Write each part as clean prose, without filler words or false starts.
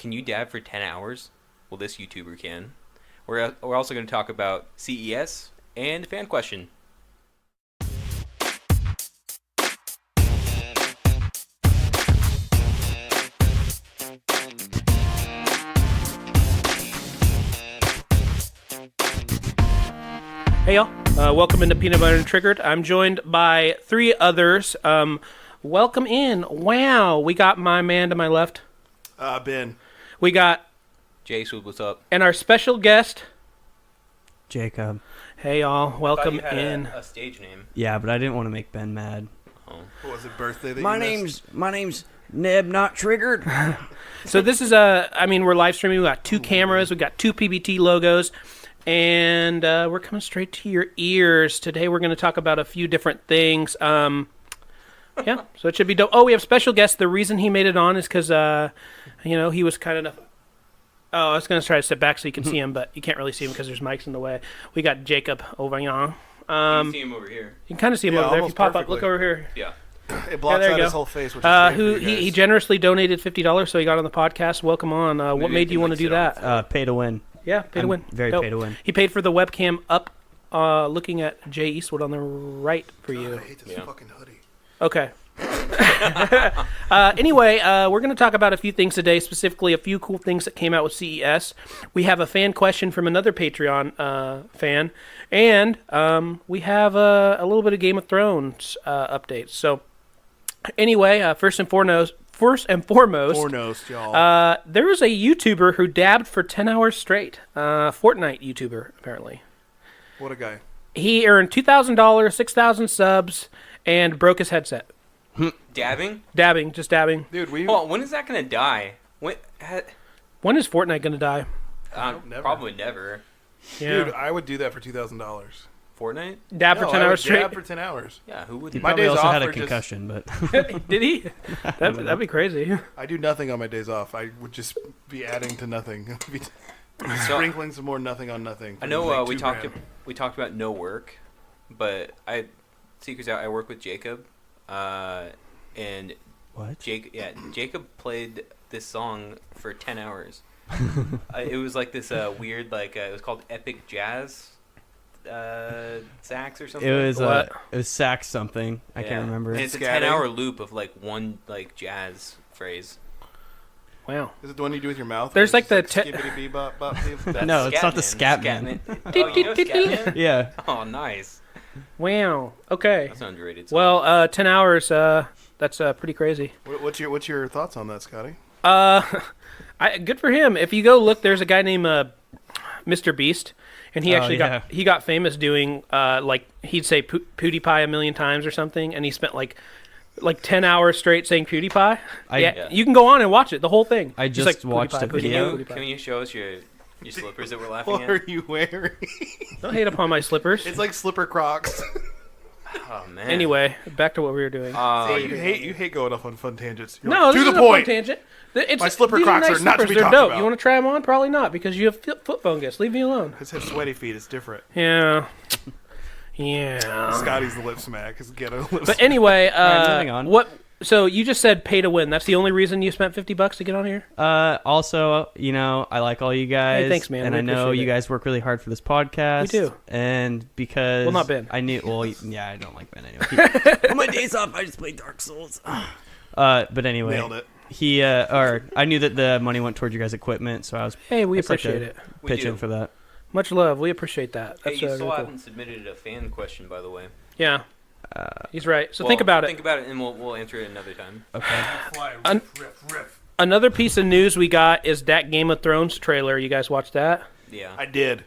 can you dab for 10 hours? Well, this YouTuber can. We're also going to talk about CES and fan question. Hey y'all, welcome into Peanut Butter and Triggered. I'm joined by three others. Welcome in. Wow, we got my man to my left. Ben. We got Jace, what's up? and our special guest. Jacob. Hey y'all, welcome I thought you had in. a stage name. Yeah, but I didn't want to make Ben mad. Oh. What was it, birthday that My you missed? name's Neb, not Triggered. So this is we're live streaming. We got two cameras. We got two PBT logos. And we're coming straight to your ears. Today we're going to talk about a few different things. So it should be dope. Oh, we have special guests. The reason he made it on is because, he was kind of... Oh, I was going to try to sit back so you can see him, but you can't really see him because there's mics in the way. We got Jacob over here. You can see him over here. You can kind of see him over there. If you almost pop up, perfectly. look over here. Yeah. It blocks there you out go. his whole face, which is great for you He guys. generously donated $50, so he got on the podcast. Welcome on. What Maybe I made can, you want to like, do sit on that? Pay to win. Yeah, pay to I'm win. very Dope. pay to win. He paid for the webcam up, looking at Jay Eastwood on the right for you. I hate this fucking hoodie. Okay. Anyway, we're going to talk about a few things today, specifically a few cool things that came out with CES. We have a fan question from another Patreon fan, and we have a little bit of Game of Thrones updates. So, anyway, first and foremost, Foremost, y'all. there was a YouTuber who dabbed for 10 hours straight. Fortnite YouTuber, apparently. What a guy. He earned $2,000, 6,000 subs, and broke his headset. Dabbing? Just dabbing. Dude, we... Oh, when is that going to die? When When is Fortnite going to die? Never. Probably never. Yeah. Dude, I would do that for $2,000. Fortnite? Dab for 10 hours straight? Dab for 10 hours. Yeah, who would? He My probably days also off had a are just- concussion, but Did he? That'd be crazy. I do nothing on my days off. I would just be adding to nothing. Be So, sprinkling some more nothing on nothing. I know Like we $2 talked grand. we talked about no work, but secrets out. I work with Jacob, and what? Jacob played this song for 10 hours. It was like this weird, it was called Epic Jazz sax or something. It What? was sax something. I Yeah. can't remember. And it's a Scatting. 10-hour loop of one jazz phrase. Wow. Is it the one you do with your mouth? There's It's like the skibbity bop bop beep? That's No, it's not the Scatman. Scatman. Oh, you know Scatman? Yeah. Oh, nice. Wow. Okay. That's an underrated song. Well, 10 hours, that's pretty crazy. What's your thoughts on that, Scotty? Good for him. If you go look, there's a guy named Mr. Beast, and he Oh, actually yeah. got famous doing, he'd say PewDiePie a million times or something, and he spent like 10 hours straight saying PewDiePie. Yeah. You can go on and watch it, the whole thing. I Just just like, watched PewDiePie, a video. PewDiePie. Can you show us your slippers that we're laughing What are at? you wearing? Don't hate upon my slippers. It's like slipper Crocs. Oh man. Anyway, back to what we were doing. you hate going off on fun tangents. You're No, like, this to is the a fun point. tangent. My slipper these Crocs nice are not to slippers. be They're talked dope. about. You want to try them on? Probably not, because you have foot fungus. Leave me alone. His have sweaty feet. It's different. Yeah. Yeah. Scotty's the lip smack. His ghetto lip But anyway, moving on. what? So you just said pay to win. That's the only reason you spent $50 to get on here? Also, I like all you guys. Hey, thanks, man. And We I know appreciate you it. guys work really hard for this podcast. We do. And because... Well, not Ben. I don't like Ben anyway. On my days off, I just play Dark Souls. But anyway. Nailed it. I knew that the money went toward your guys' equipment, so I was... Hey, we I said to appreciate it. We Pitch do. in for that. Much love. We appreciate that. Hey, That's you really still cool. haven't submitted a fan question, by the way. Yeah. He's right. So Well, think about Think it. about it, and we'll answer it another time. Okay. Another piece of news we got is that Game of Thrones trailer. You guys watched that? Yeah. I did.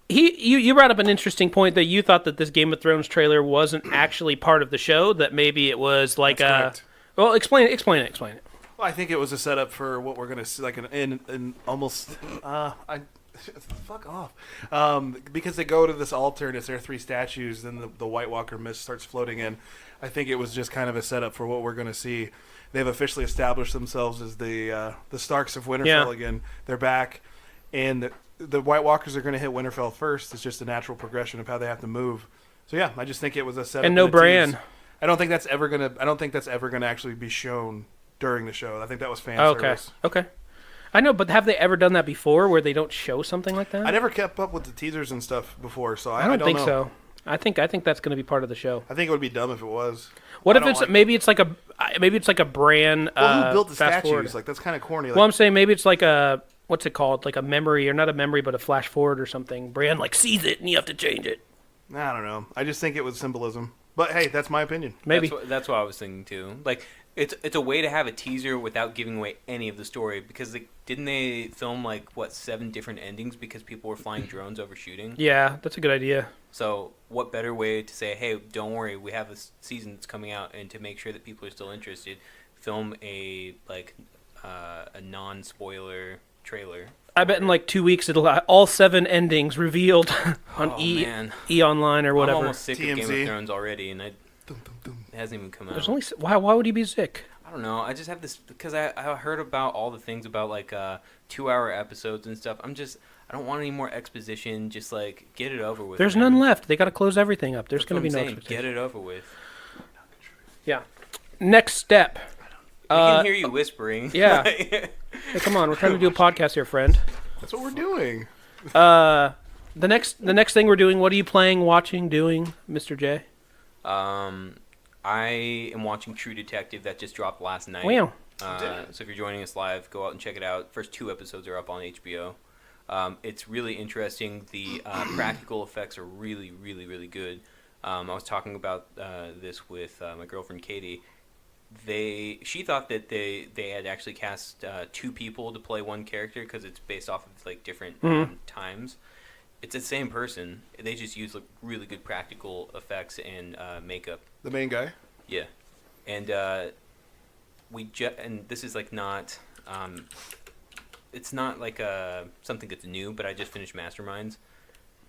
You brought up an interesting point that you thought that this Game of Thrones trailer wasn't actually part of the show. That maybe it was like That's a. correct. Well, explain it. Well, I think it was a setup for what we're gonna see, like in almost. Fuck off. Because they go to this altar and it's their three statues, then the White Walker mist starts floating in. I think it was just kind of a setup for what we're going to see. They've officially established themselves as the Starks of Winterfell again. They're back, and the White Walkers are going to hit Winterfell first. It's just a natural progression of how they have to move. So yeah, I just think it was a setup And no a Bran. tease. I don't think that's ever gonna actually be shown during the show. I think that was fan Okay. service. Okay. I know, but have they ever done that before where they don't show something like that? I never kept up with the teasers and stuff before, so I don't think know. so. I think that's going to be part of the show. I think it would be dumb if it was. What I if don't it's like maybe it's like a brand? Well, who built the fast statues? forward. Like that's kind of corny. Like, Well, I'm saying maybe it's like a what's it called? Like a memory, or not a memory, but a flash forward or something. Brand like sees it and you have to change it. I don't know. I just think it was symbolism. But hey, that's my opinion. Maybe. That's what I was thinking too. Like it's a way to have a teaser without giving away any of the story, because didn't they film like 7 different endings because people were flying drones over shooting? Yeah, that's a good idea. So what better way to say, hey, don't worry, we have this season that's coming out, and to make sure that people are still interested, film a non-spoiler trailer. I bet in like 2 weeks it'll have all 7 endings revealed on Man. E Online or whatever. I'm almost sick of Game TMZ. of Thrones already, and it Dum, dum, dum. hasn't even come out. There's only why would he be sick? I don't know. I just have this because I heard about all the things about 2-hour episodes and stuff. I don't want any more exposition. Just get it over with. There's man. none left. They got to close everything up. There's That's going to what be I'm no saying. exposition. Get it over with. Yeah. Next step. We can hear you whispering. yeah. Hey, come on. We're trying to do a podcast here, friend. That's what we're doing. The next thing we're doing. What are you playing, watching, doing, Mr. J? I am watching True Detective that just dropped last night. Wow. So if you're joining us live, go out and check it out. First 2 episodes are up on HBO. It's really interesting. The practical effects are really, really, really good. I was talking about this with my girlfriend Katie. She thought that they had actually cast 2 people to play one character because it's based off of different times. It's the same person. They just use really good practical effects and makeup. The main guy. Yeah, and and this is not. It's not something that's new, but I just finished Masterminds.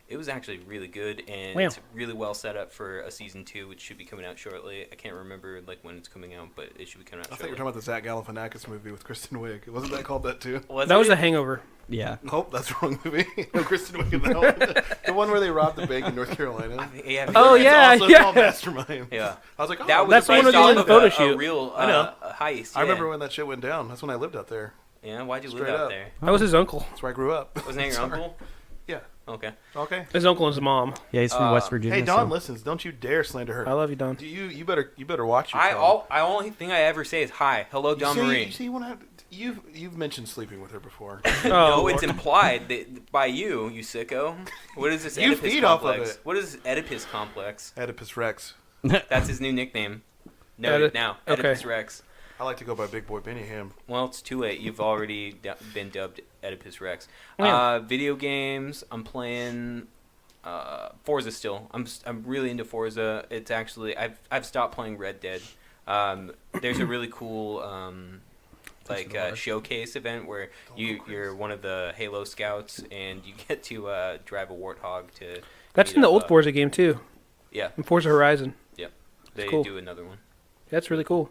It was actually really good, and Wow. it's really well set up for a season 2, which should be coming out shortly. I can't remember when it's coming out, but it should be coming out I think shortly. we're talking about the Zach Galifianakis movie with Kristen Wiig. Wasn't that called that too? That was The Hangover. Yeah. Nope, that's the wrong movie. No, Kristen Wiig in that one. The one where they robbed the bank in North Carolina. Yeah, Oh, It's yeah, also yeah. called Mastermind. Yeah. I was like, oh, that was That's the one based where they did off the of photo a shoot. real I know. heist. I remember yeah. when that shit went down. That's when I lived out there. Yeah, why'd you live Straight out up. there? That was his uncle. That's where I grew up. Wasn't that your Sorry. uncle? Yeah. Okay. Okay. His uncle and his mom. Yeah, he's from West Virginia. Hey, Dawn so- listens. Don't you dare slander her. I love you, Don. You better watch your I only thing I ever say is hi, hello, John Marie. You see, you've mentioned sleeping with her before. No, it's implied by you sicko. What is this You Oedipus feed off complex? of it. What is this Oedipus complex? Oedipus Rex. That's his new nickname. Noted now. Okay. Oedipus Rex. I like to go by Big Boy Benningham. Well, it's too late. You've already been dubbed Oedipus Rex. Yeah. Video games. I'm playing Forza still. I'm really into Forza. It's actually I've stopped playing Red Dead. There's a really cool showcase event where you're one of the Halo scouts and you get to drive a warthog to. That's meet in the up, old Forza game too. Yeah, In Forza Horizon. they cool. do another one. That's really cool.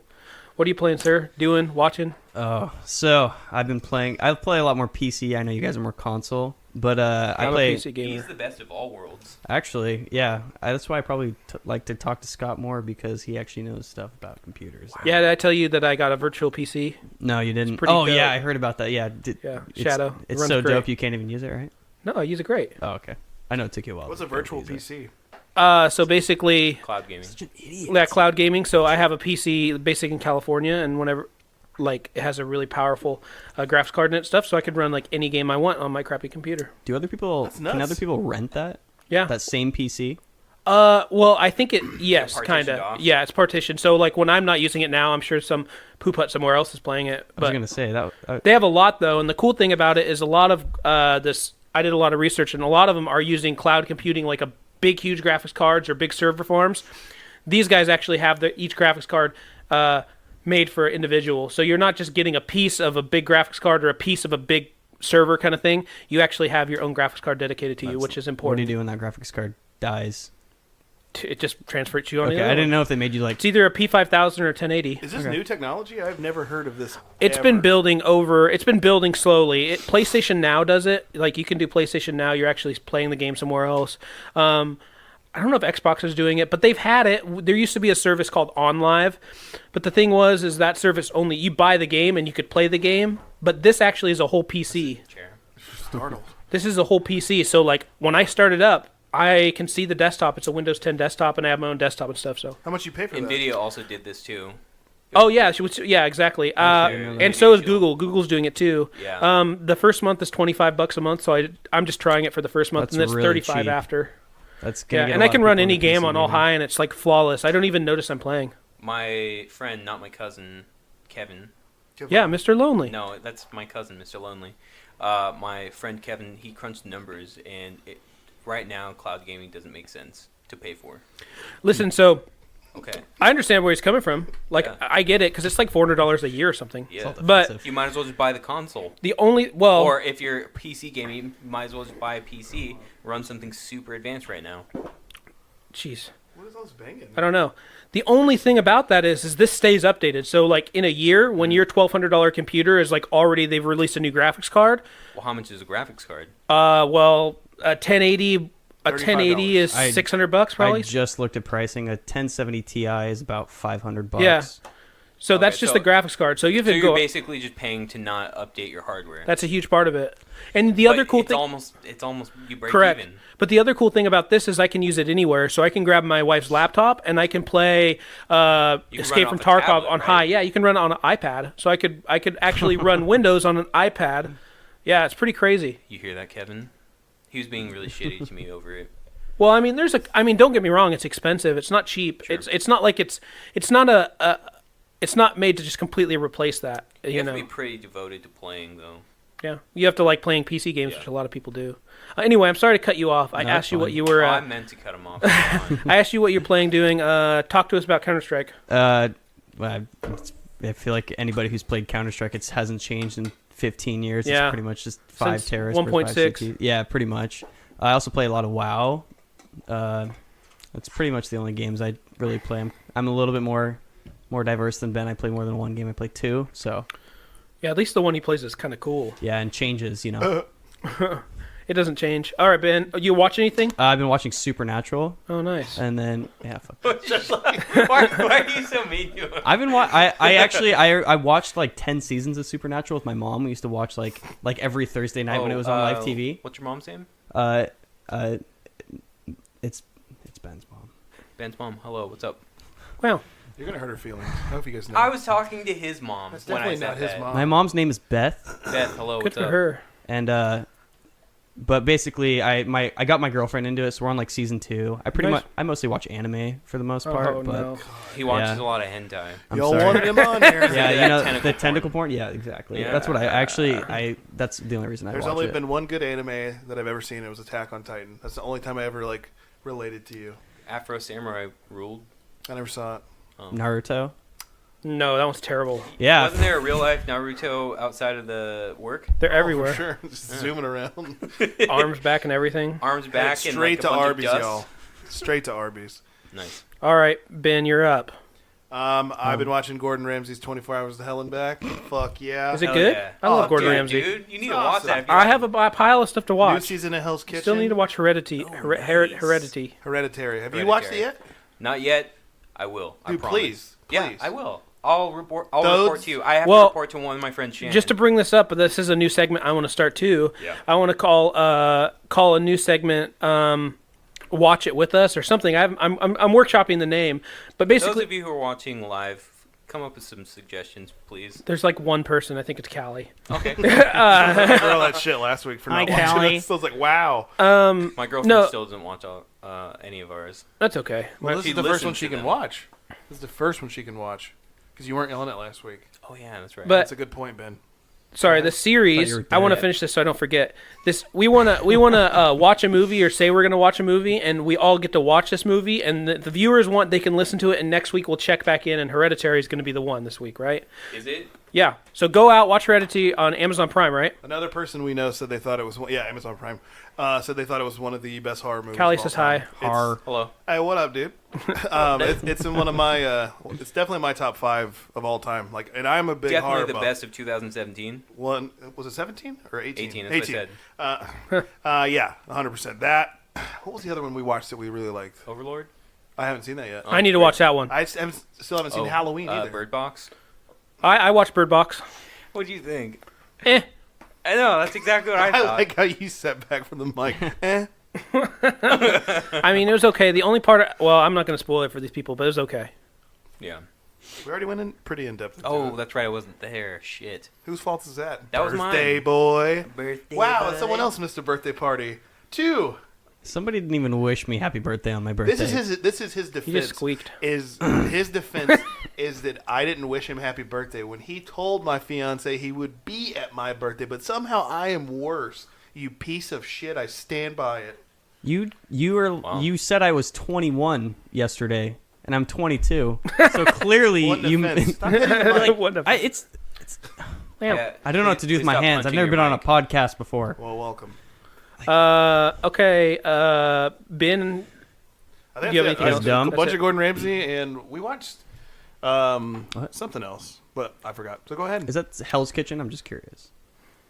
What are you playing, sir? Doing? Watching? Oh, so I've been playing. I play a lot more PC. I know you guys are more console, but I I'm play. a PC gamer. He's the best of all worlds. Actually, yeah, that's why I probably like to talk to Scott more because he actually knows stuff about computers. Yeah, did I tell you that I got a virtual PC? No, you didn't. pretty Oh, dope. yeah, I heard about that. Yeah, Yeah, it's- Shadow. It's runs so great. dope you can't even use it, right? No, I use it great. Oh, okay. I know it took you a while. What's a to virtual use it. PC? So basically, Cloud gaming. Such an idiot. that cloud gaming. So I have a PC basic in California, and whenever, it has a really powerful graphics card in it and stuff, so I could run any game I want on my crappy computer. Do other people? That's Can nuts. other people rent that? Yeah. That same PC? Well, I think yes, partitioned kind of. off? Yeah, it's partitioned. So when I'm not using it now, I'm sure some poop hut somewhere else is playing it. I was But gonna say that. they have a lot though, and the cool thing about it is a lot of this. I did a lot of research, and a lot of them are using cloud computing, like a big, huge graphics cards or big server farms. These guys actually have each graphics card made for individual. So you're not just getting a piece of a big graphics card or a piece of a big server kind of thing. You actually have your own graphics card dedicated to you, which is What do important. you do when that graphics card dies? It just transfers to you on Okay, the other I didn't one. know if they made you like. It's either a P5000 or a 1080. Is this Okay. new technology? I've never heard of this. It's ever. been building over. It's been building slowly. PlayStation Now does it. Like you can do PlayStation Now. You're actually playing the game somewhere else. I don't know if Xbox is doing it, but they've had it. There used to be a service called OnLive, but the thing is that service only you buy the game and you could play the game. But this actually is a whole PC. Chair. Startled. This is a whole PC. So like when I start it up, I can see the desktop. It's a Windows 10 desktop, and I have my own desktop and stuff. So. How much you pay for that? NVIDIA also did this too. Oh yeah, yeah, exactly. And so is Google. Google's doing it too. Yeah. The first month is $25 a month, so I'm just trying it for the first month, That's and it's really 35 cheap. after. That's gonna get And a I lot can of run people any into game PC on all gaming. high, and it's like flawless. I don't even notice I'm playing. My friend, not my cousin, Kevin. Yeah, Mr. Lonely. No, that's my cousin, Mr. Lonely. My friend Kevin, he crunched numbers, and right now, cloud gaming doesn't make sense to pay for. Listen, so Okay. I understand where he's coming from. Like, Yeah. I get it, because it's like $400 a year or something. Yeah. But You might as well just buy the console. the only, well, Or if you're PC gaming, you might as well just buy a PC, run something super advanced right now. jeez, What is all this banging? I don't know. The only thing about that is this stays updated. So, like, in a year, when your $1,200 computer is, like, already, they've released a new graphics card, Well, how much is a graphics card? well, a 1080... A $35. 1080 is $600 probably. I just looked at pricing. A 1070 Ti is about $500. Yeah. So that's Okay, just so- the graphics card. So you have So to you're go. basically just paying to not update your hardware. That's a huge part of it. And the other But cool it's thing, almost you break correct. even. But the other cool thing about this is I can use it anywhere. So I can grab my wife's laptop and I can play You can Escape run from it off a Tarkov tablet, on right? high. Yeah, you can run it on an iPad. So I could actually run Windows on an iPad. Yeah, it's pretty crazy. You hear that, Kevin? He was being really shitty to me over it. Well, I mean, don't get me wrong, it's expensive. It's not cheap. Sure. It's not like it's not it's not made to just completely replace that. You You have know. to be pretty devoted to playing, though. Yeah, you have to like playing PC games, Yeah. which a lot of people do. Anyway, I'm sorry to cut you off. I No, asked you what fine. you were. I meant to cut him off. Come on. I asked you what you're playing, doing. Talk to us about Counter Strike. Well, I feel like anybody who's played Counter Strike, it hasn't changed in 15 years. Yeah. It's pretty much just 5 Since terrorists. 1.6. Yeah, pretty much. I also play a lot of WoW. That's pretty much the only games I really play. I'm a little bit more diverse than Ben. I play more than one game. I play 2. So Yeah, at least the one he plays is kind of cool. yeah, and changes. You know, It doesn't change. All right, Ben, you watch anything? I've been watching Supernatural, Oh, nice. and then fuck. Just like, why are you so mean to him? I've been I watched like 10 seasons of Supernatural with my mom. We used to watch like every Thursday night when it was on live TV. What's your mom's name? It's Ben's mom. Ben's mom. Hello, what's up? Wow. You're gonna hurt her feelings. I hope you guys know. I was talking to his mom That's when I definitely said not his that. mom. My mom's name is Beth, Beth, hello, Good what's for up? her. and but basically I got my girlfriend into it, so we're on like season 2. Nice. I mostly watch anime for the most part, Oh, but no. He watches Yeah. a lot of hentai. I'm Y'all sorry. wanted him on here. yeah, you That know tentacle the tentacle porn. Yeah, exactly. Yeah. That's what I that's the only reason I There's watch only it. been one good anime that I've ever seen. It was Attack on Titan. That's the only time I ever like related to you. Afro Samurai ruled. I never saw it. Naruto. No, that one's terrible. Yeah, Wasn't there a real life Naruto outside of the work? They're For everywhere. sure. Just zooming around. Arms back and everything. Arms back Straight and like to a bunch Arby's, of dust. y'all. Straight to Arby's. Nice. All right, Ben, you're up. I've been watching Gordon Ramsay's 24 Hours to Hell and Back. Fuck yeah. Is it Hell good? yeah. I love Oh, Gordon Dude, Ramsay. dude, you need to It's watch awesome. that. If you I have a pile of stuff to New watch. season of Hell's Kitchen. Still need to watch Heredity. Oh, Heredity. Hereditary. Have you watched it yet? Not yet. I will. I Dude, promise. please. Yeah, Please. I will. I'll report. I'll Those- report to you. I have Well, to report to one of my friends, Shannon. Just to bring this up, this is a new segment I want to start too. Yeah. I want to call a new segment "Watch It With Us" or something. I'm workshopping the name, but those basically, of you who are watching live, come up with some suggestions, please. there's like one person. I think it's Callie. Okay. I heard all that shit last week for Hi, not watching Callie. it. So I was like, wow. My girlfriend No. still doesn't watch any of ours. That's okay. Well, this she is the first one listens she to can them. watch. This is the first one she can watch. Because you weren't yelling at last week. Oh yeah, that's right. But- That's a good point, Ben. Sorry, the Thought series. you were I want to dead. finish this so I don't forget. This we want to watch a movie or say we're going to watch a movie, and we all get to watch this movie. And the viewers they can listen to it, and next week we'll check back in. And Hereditary is going to be the one this week, right? is it? Yeah. So go out, watch Hereditary on Amazon Prime, right? Another person we know said they thought it was Amazon Prime. Said they thought it was one of the best horror movies. Callie of all says time. hi. Har. Hello. Hey, what up, dude? It's in one of my. It's definitely my top 5 of all time. Like, and I'm a big horror Definitely the buff. best of 2017. One was it 17 or 18? 18, that's what I said. Yeah, 100%. That What was the other one we watched that we really liked? Overlord. I haven't seen that yet. I need to watch that one. Still haven't seen Halloween either. Bird Box. I watched Bird Box. What do you think? Eh. I know, that's exactly what I I thought. like how you sat back from the mic. I mean, it was okay. The only part, well, I'm not going to spoil it for these people, but it was okay. Yeah. We already went in pretty in depth. Oh, that's right. I wasn't there. Shit. Whose fault is that? That was mine. Birthday boy. Birthday. Wow, it's someone else missed a birthday party. 2. Somebody didn't even wish me happy birthday on my birthday. This is his defense. You just squeaked. His defense is that I didn't wish him happy birthday when he told my fiance he would be at my birthday, but somehow I am worse. You piece of shit! I stand by it. You said I was 21 yesterday, and I'm 22. So clearly One you. defense. Stop hitting the mic. What the- It's. Damn. Yeah, I don't know what to do with please my stop hands. I've punching never your been on a mic. podcast before. Well, welcome. Okay. Ben, I think Do you have that's anything it. else? Dumb. A bunch That's of Gordon Ramsay, and we watched something else, but I forgot. So go ahead. Is that Hell's Kitchen? I'm just curious.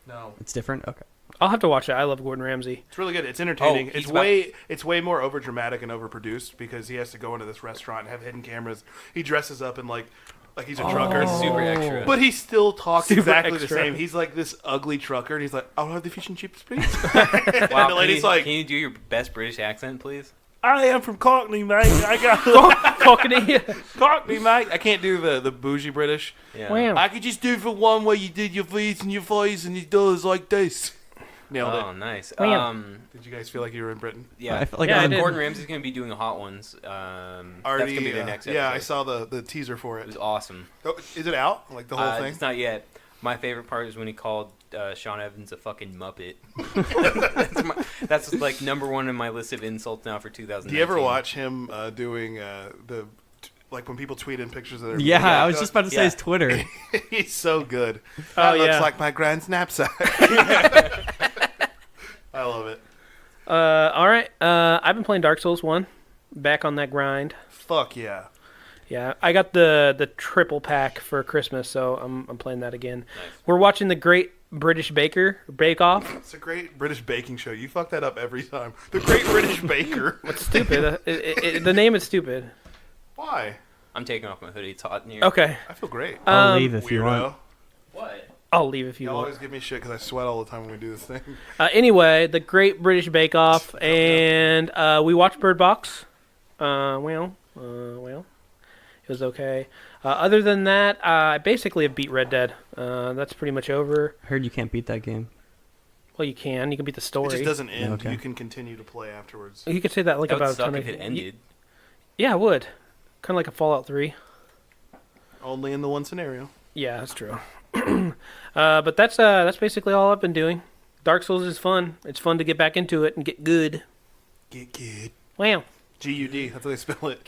No, It's different. Okay. I'll have to watch it. I love Gordon Ramsay. it's really good. It's entertaining. Oh, It's way more over dramatic and overproduced because he has to go into this restaurant and have hidden cameras. He dresses up in like he's a trucker. It's super extra. But he still talks Super exactly extra. the same. He's like this ugly trucker, and he's like, "I'll have the fish and chips, please." Wow, and the lady's like, can you do your best British accent, please? "I am from Cockney, mate. I got Cockney. Cockney, mate. I can't do the bougie British. Yeah. Wow. I could just do the one where you did your V's and your V's and your dollars like this." Nailed Oh, it. nice. Wow. Did you guys feel like you were in Britain? Yeah. I felt like Yeah, I I'm did. Gordon Ramsay's going to be doing the hot ones. That's going to be their next episode. Yeah, I saw the teaser for It it. was awesome. Oh, is it out? Like the whole thing? It's not yet. My favorite part is when he called Sean Evans a fucking muppet. that's like number one in my list of insults now for 2019. Do you ever watch him doing like when people tweet in pictures of their Yeah, I was just about to say Yeah. his Twitter. He's so good. Oh, That looks yeah. like my grand knapsack. I love it. All right. I've been playing Dark Souls 1. Back on that grind. Fuck yeah. Yeah, I got the triple pack for Christmas, so I'm playing that again. Nice. We're watching the Great British Bake Off. It's a great British baking show. You fuck that up every time. The Great British Baker. It's stupid. The name is stupid. Why? I'm taking off my hoodie. It's hot in here. Okay. I feel great. I'll leave if you Weirdo. want. What? I'll leave if you Y'all want. always give me shit because I sweat all the time when we do this thing. Anyway, the Great British Bake Off, and we watched Bird Box. Well, it was okay. Other than that, I basically have beat Red Dead. That's pretty much over. I heard you can't beat that game. Well, you can. You can beat the It story. just doesn't end. Okay. You can continue to play afterwards. You could say that like That would about a suck ton if of it ended. Yeah, it would. Kind of like a Fallout 3. Only in the one scenario. Yeah, that's true. But that's basically all I've been doing. Dark Souls is fun. It's fun to get back into it and get good. Get good. Wow. G-U-D. That's how they spell it.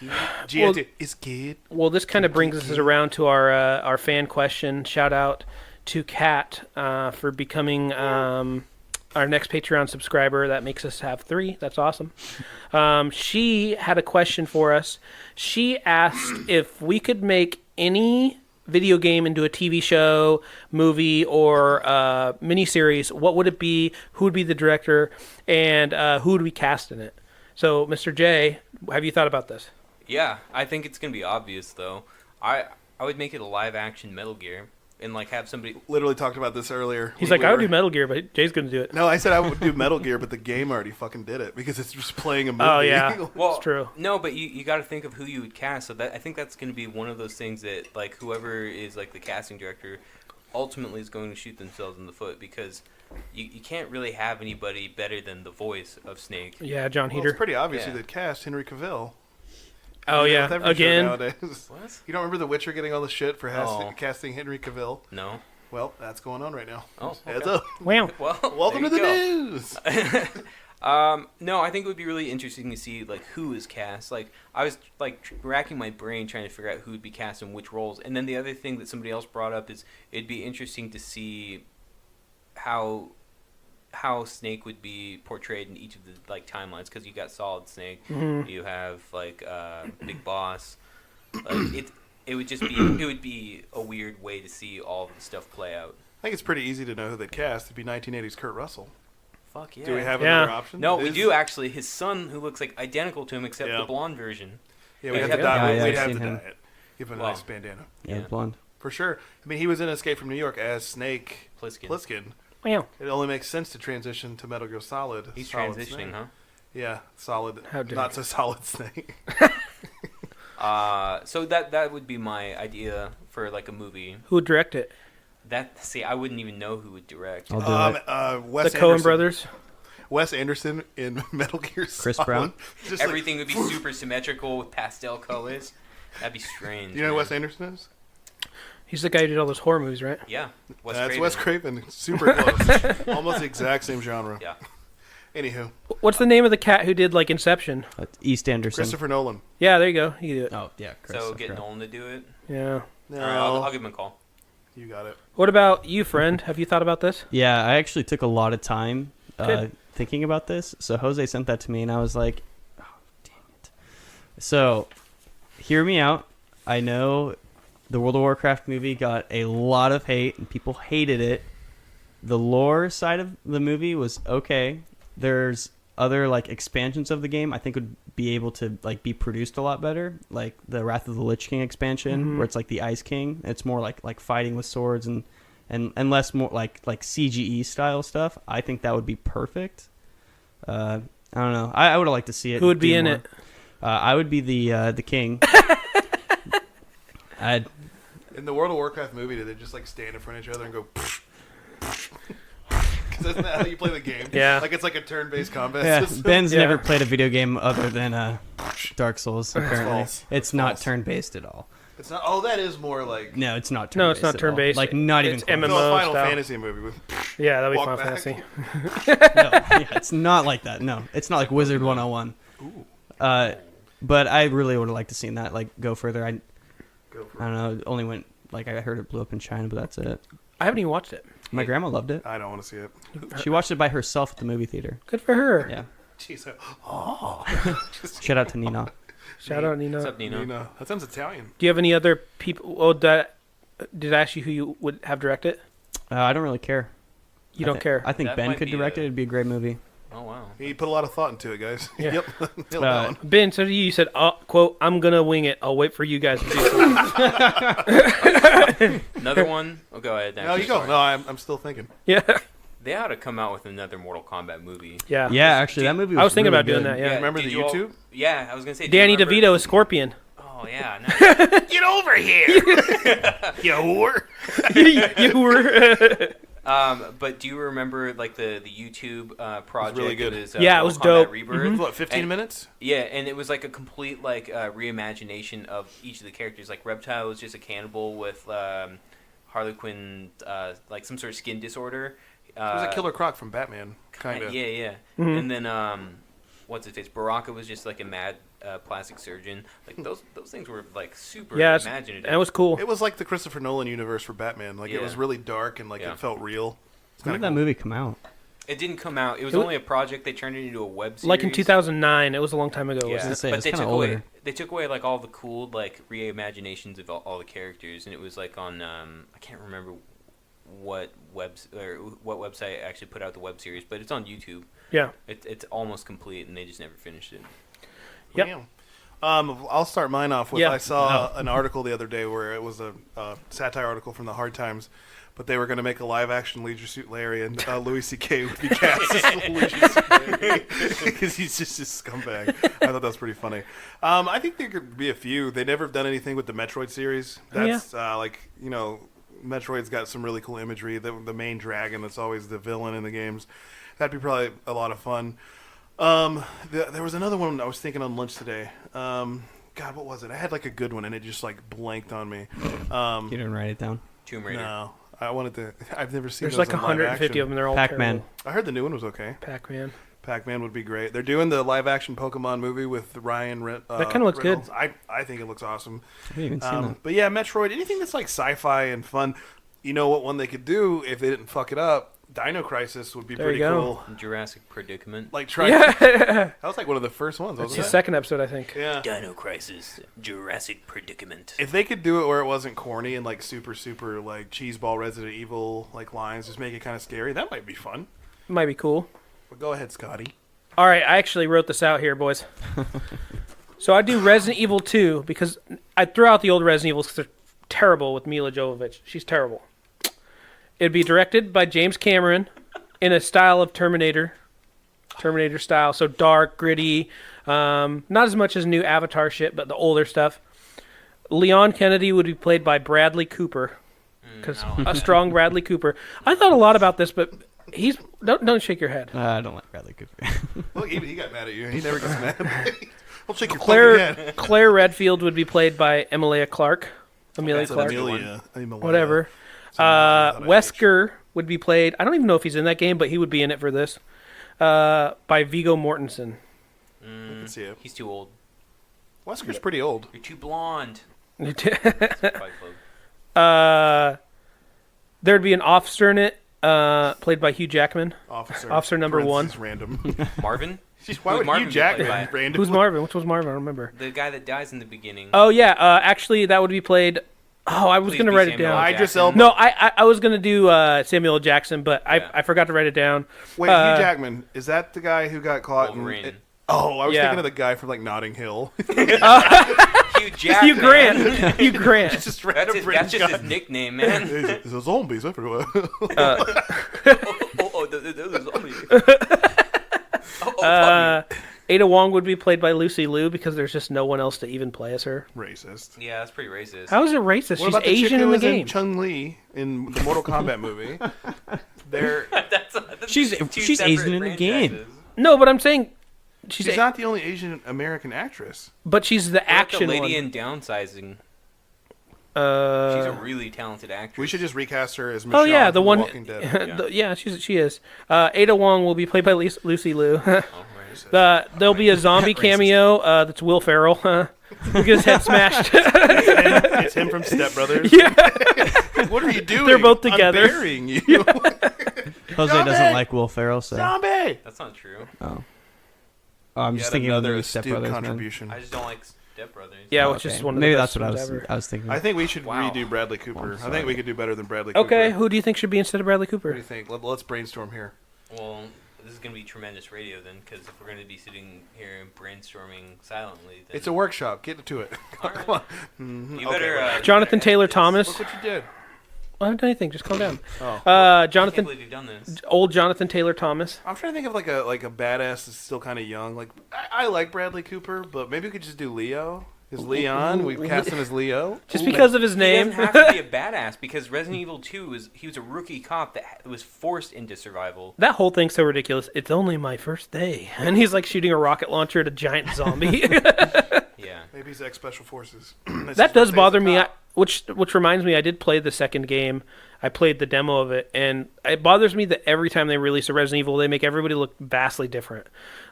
G-U-D. It's good. Well, this kind of brings us around to our fan question. Shout out to Kat for becoming our next Patreon subscriber. That makes us have 3. That's awesome. She had a question for us. She asked if we could make any video game into a TV show, movie, or miniseries. What would it be? Who would be the director? And who would we cast in it? So, Mr. J, have you thought about this? Yeah, I think it's going to be obvious, though. I would make it a live-action Metal Gear and, like, have somebody... Literally talked about this earlier. He's when like, we I would were- do Metal Gear, but Jay's going to do it. No, I said I would do Metal Gear, but the game already fucking did it because it's just playing a movie. Oh, yeah. Well, It's true. No, but you got to think of who you would cast. So that I think that's going to be one of those things that, like, whoever is, like, the casting director ultimately is going to shoot themselves in the foot because you can't really have anybody better than the voice of Snake. Yeah, John Well, Heater. it's pretty obvious Yeah. who they'd cast Henry Cavill. Oh, You know, yeah. with every show Again. nowadays. What? You don't remember The Witcher getting all the shit for Oh. casting Henry Cavill? No. Well, that's going on right now. Oh, okay. Heads up. Wow. Well, Welcome to there the you go. news. No, I think it would be really interesting to see like who is cast. Like I was like racking my brain trying to figure out who would be cast in which roles. And then the other thing that somebody else brought up is it'd be interesting to see how Snake would be portrayed in each of the like timelines because you got Solid Snake, you have like Big Boss. Like it would be a weird way to see all of the stuff play out. I think it's pretty easy to know who they'd cast. It'd be 1980s Kurt Russell. fuck yeah. Do we have Yeah. another option? No, we Is- do actually. His son, who looks like identical to him except Yeah. the blonde version. Yeah, we'd Yeah, have to yeah, dye. yeah, We'd I've have to seen him. dye it. Give him a Wow. nice bandana. Yeah, Yeah. blonde. For sure. I mean, he was in Escape from New York as Snake Plissken. Plissken. Wow. It only makes sense to transition to Metal Gear Solid. He's Solid transitioning, Snake. huh? Yeah, Solid. How dare Not you. so Solid Snake. So that would be my idea for like a movie. Who would direct it? I wouldn't even know who would direct. I'll do it. Wes The Coen Anderson. brothers. Wes Anderson in Metal Gear Chris Solid. Brown? Just like- Everything would be super symmetrical with pastel colors. That'd be strange. you know who man. Wes Anderson is? He's the guy who did all those horror movies, right? Yeah, Wes That's Craven. Wes Craven. Super close. Almost the exact same genre. Yeah. Anywho, What's the name of the cat who did like Inception? East Anderson. Christopher Nolan. Yeah, there you go. You can do it. Oh yeah, So Christopher. get Nolan to do it. Yeah. No, All right, I'll give him a call. you got it. What about you, friend? Have you thought about this? Yeah, I actually took a lot of time Good. thinking about this. So Jose sent that to me, and I was like, "Oh, dang it!" So, hear me out. I know the World of Warcraft movie got a lot of hate, and people hated it. The lore side of the movie was okay. There's other like expansions of the game I think would be able to like be produced a lot better, like the Wrath of the Lich King expansion, Mhm. where it's like the Ice King. It's more like fighting with swords and less more like CGE style stuff. I think that would be perfect. I don't know. I would have liked to see it. Who would be do in more. it? I would be the king. I'd In the World of Warcraft movie, did they just like stand in front of each other and go? Because isn't that how you play the game? Yeah. Like it's like a turn-based combat yeah. system. Ben's Yeah. never played a video game other than Dark Souls. Apparently, false. it's That's not false. turn-based at all. It's not. Oh, that is more like. No, it's not. No, Turn-based it's not at all. turn-based. Like not even. It's close. No, MMO a Final style. Fantasy movie with. Yeah, that'd be Walk Final back. Fantasy. No, yeah, it's not like that. No, it's not like Wizard 101. But I really would have liked to seen that like go further. I Go for don't know. It only went like I heard it blew up in China, but that's it. I haven't even watched it. My grandma loved it. I don't want to see it. She watched it by herself at the movie theater. Good for her. Yeah. Jeez. Shout out to Nina. Shout out, Nina. What's up, Nino? You know, that sounds Italian. Do you have any other people? Oh, did I ask you who you would have direct it? I don't really care. You don't care. I think That Ben might could be direct a- it. It'd be a great movie. Oh wow. He put a lot of thought into it, guys. Yeah. Yep. Nailed that one. Ben, so you said, quote, I'm going to wing it. I'll wait for you guys to do something. Another one. Oh, go ahead. No, actually, you go. sorry. No, I'm still thinking. Yeah. They ought to come out with another Mortal Kombat movie. Yeah. Yeah, actually, that movie. Was I was thinking really about doing good. that, yeah. Remember did the you all- YouTube? Yeah, I was gonna say. do you Danny remember- DeVito is Scorpion. Oh yeah. Nice. Get over here, you whore. You were. But do you remember like the YouTube project? really good. That is, Yeah, it Mortal was Kombat dope. Rebirth? What? 15 And- minutes? Yeah, and it was like a complete like reimagination of each of the characters. Like Reptile was just a cannibal with Harley Quinn, like some sort of skin disorder. It was like Killer Croc from Batman, kind of. Yeah, yeah. Mhm. And then what's his face? Baraka was just like a mad plastic surgeon. Like those things were like super Yeah, imaginative. that was cool. It was like the Christopher Nolan universe for Batman. Like it Yeah. was really dark and like Yeah. it felt real. It's When kinda did that cool. movie come out? It didn't come out. It was It wa- only a project. They turned it into a web series. Like in 2009. It was a long time ago, Yeah, wasn't gonna say, but it's they kinda took away. older. They took away like all the cool like reimaginations of all the characters, and it was like on I can't remember what website actually put out the web series, but it's on YouTube. it? Yeah. It's almost complete, and they just never finished it. Yep. Damn. I'll start mine off with Yeah. I saw an article the other day where it was a satire article from the Hard Times, but they were going to make a live action Leisure Suit Larry, and Louis C.K. would be cast as Leisure Suit Larry because he's just a scumbag. I thought that was pretty funny. I think there could be a few. They never have done anything with the Metroid series. Oh, That's Metroid's got some really cool imagery. The main dragon that's always the villain in the games. That'd be probably a lot of fun. There was another one I was thinking on lunch today. God, what was it? I had like a good one, and it just like blanked on me. You didn't write it down. Tomb Raider. No, I wanted to. I've never seen. There's those like in live 150 action. of them. They're all Pac-Man. terrible. I heard the new one was okay. Pac-Man. Pac-Man would be great. They're doing the live action Pokemon movie with Ryan. That kinda looks good. Reynolds. I think it looks awesome. I haven't even seen that. But yeah, Metroid. Anything that's like sci-fi and fun. You know what one they could do if they didn't fuck it up? Dino Crisis would be There pretty you go. cool. Jurassic Predicament. Like try. Yeah. That was like one of the first ones, That's wasn't the it? second episode, I think. Yeah. Dino Crisis. Jurassic Predicament. If they could do it where it wasn't corny and like super like cheeseball Resident Evil like lines, just make it kind of scary, that might be fun. Might be cool. Well, go ahead, Scotty. All right, I actually wrote this out here, boys. So I do Resident Evil 2 because I threw out the old Resident Evils because they're terrible with Mila Jovovich. She's terrible. It'd be directed by James Cameron in a style of Terminator style. So dark, gritty, not as much as new Avatar shit, but the older stuff. Leon Kennedy would be played by Bradley Cooper. Because a strong Bradley Cooper. I thought a lot about this, but he's... Don't shake your head. I don't like Bradley Cooper. Look, he got mad at you. He never gets mad. I'll shake your fucking head. Claire Redfield would be played by Emilia Clarke. Emilia That's Clarke. Amelia. Whatever. Wesker would be played... I don't even know if he's in that game, but he would be in it for this. By Viggo Mortensen. I can see it. He's too old. Wesker's pretty old. You're too blonde. That's Fight Club. There'd be an officer in it, played by Hugh Jackman. Officer number one. Random. Marvin? Why would Marvin Hugh be played Jackman by? random? Who's Marvin? Which was Marvin? I don't remember. The guy that dies in the beginning. Oh, yeah. Actually, that would be played... Oh, I was Please going to be write it Samuel down. L. Idris Jackson. Elba. No, I was going to do Samuel L. Jackson, but Yeah. I forgot to write it down. Wait, Hugh Jackman. Is that the guy who got caught Wolverine. Oh, I was Yeah. thinking of the guy from, like, Notting Hill. Hugh Jackman. Hugh Grant. Hugh Grant. Just That's, random that's just guy. his nickname, man. It's a zombies everywhere. The zombie. Ada Wong would be played by Lucy Liu because there's just no one else to even play as her. Racist. Yeah, that's pretty racist. How is it racist? What She's about the chick Asian who in the was game. Chung-Li in the Mortal Kombat movie? They're, That's She's two Asian separate in the game. franchises. No, but I'm saying she's not the only Asian American actress. but she's the What about action the lady one. in Downsizing. She's a Uh, really talented actress. We should just recast her as Michonne oh yeah, from the one. Walking Dead. Yeah, she is. Ada Wong will be played by Lucy Liu. Oh, right. There'll be a zombie cameo. That's Will Ferrell. Who gets his head smashed. It's him from Step Brothers. Yeah. What are you doing? They're both together. I'm burying you. Jose doesn't like Will Ferrell, so Zombie! That's not true. I'm just thinking of the another movie Step astute Brothers. Man. contribution. I just don't like Step Brothers. Yeah, Oh, which is okay. one of Maybe the that's best what ones ever. I was thinking. I think we should Wow. redo Bradley Cooper. I sorry. think we could do better than Bradley Cooper. Okay, who do you think should be instead of Bradley What do Cooper? you think? Let's brainstorm here. Well, this is going to be tremendous radio then, because if we're going to be sitting here and brainstorming silently, then... It's a workshop. Get to it. All right. Come on. Mhm. You Okay, better... right. Jonathan Taylor Thomas. Look what you did. I haven't done anything. Just calm down. Oh. I can't Jonathan, believe you've done this. old Jonathan Taylor Thomas. I'm trying to think of like a badass that's still kind of young. Like I like Bradley Cooper, but maybe we could just do Leo. Is Leon? We've cast him as Leo. Just because of his He name. doesn't have to be a badass, because Resident Evil 2 he was a rookie cop that was forced into survival. That whole thing's so ridiculous. It's only my first day, and he's like shooting a rocket launcher at a giant zombie. Yeah. Maybe he's ex Special Forces. That does bother me. Which reminds me, I did play the second game. I played the demo of it, and it bothers me that every time they release a Resident Evil, they make everybody look vastly different.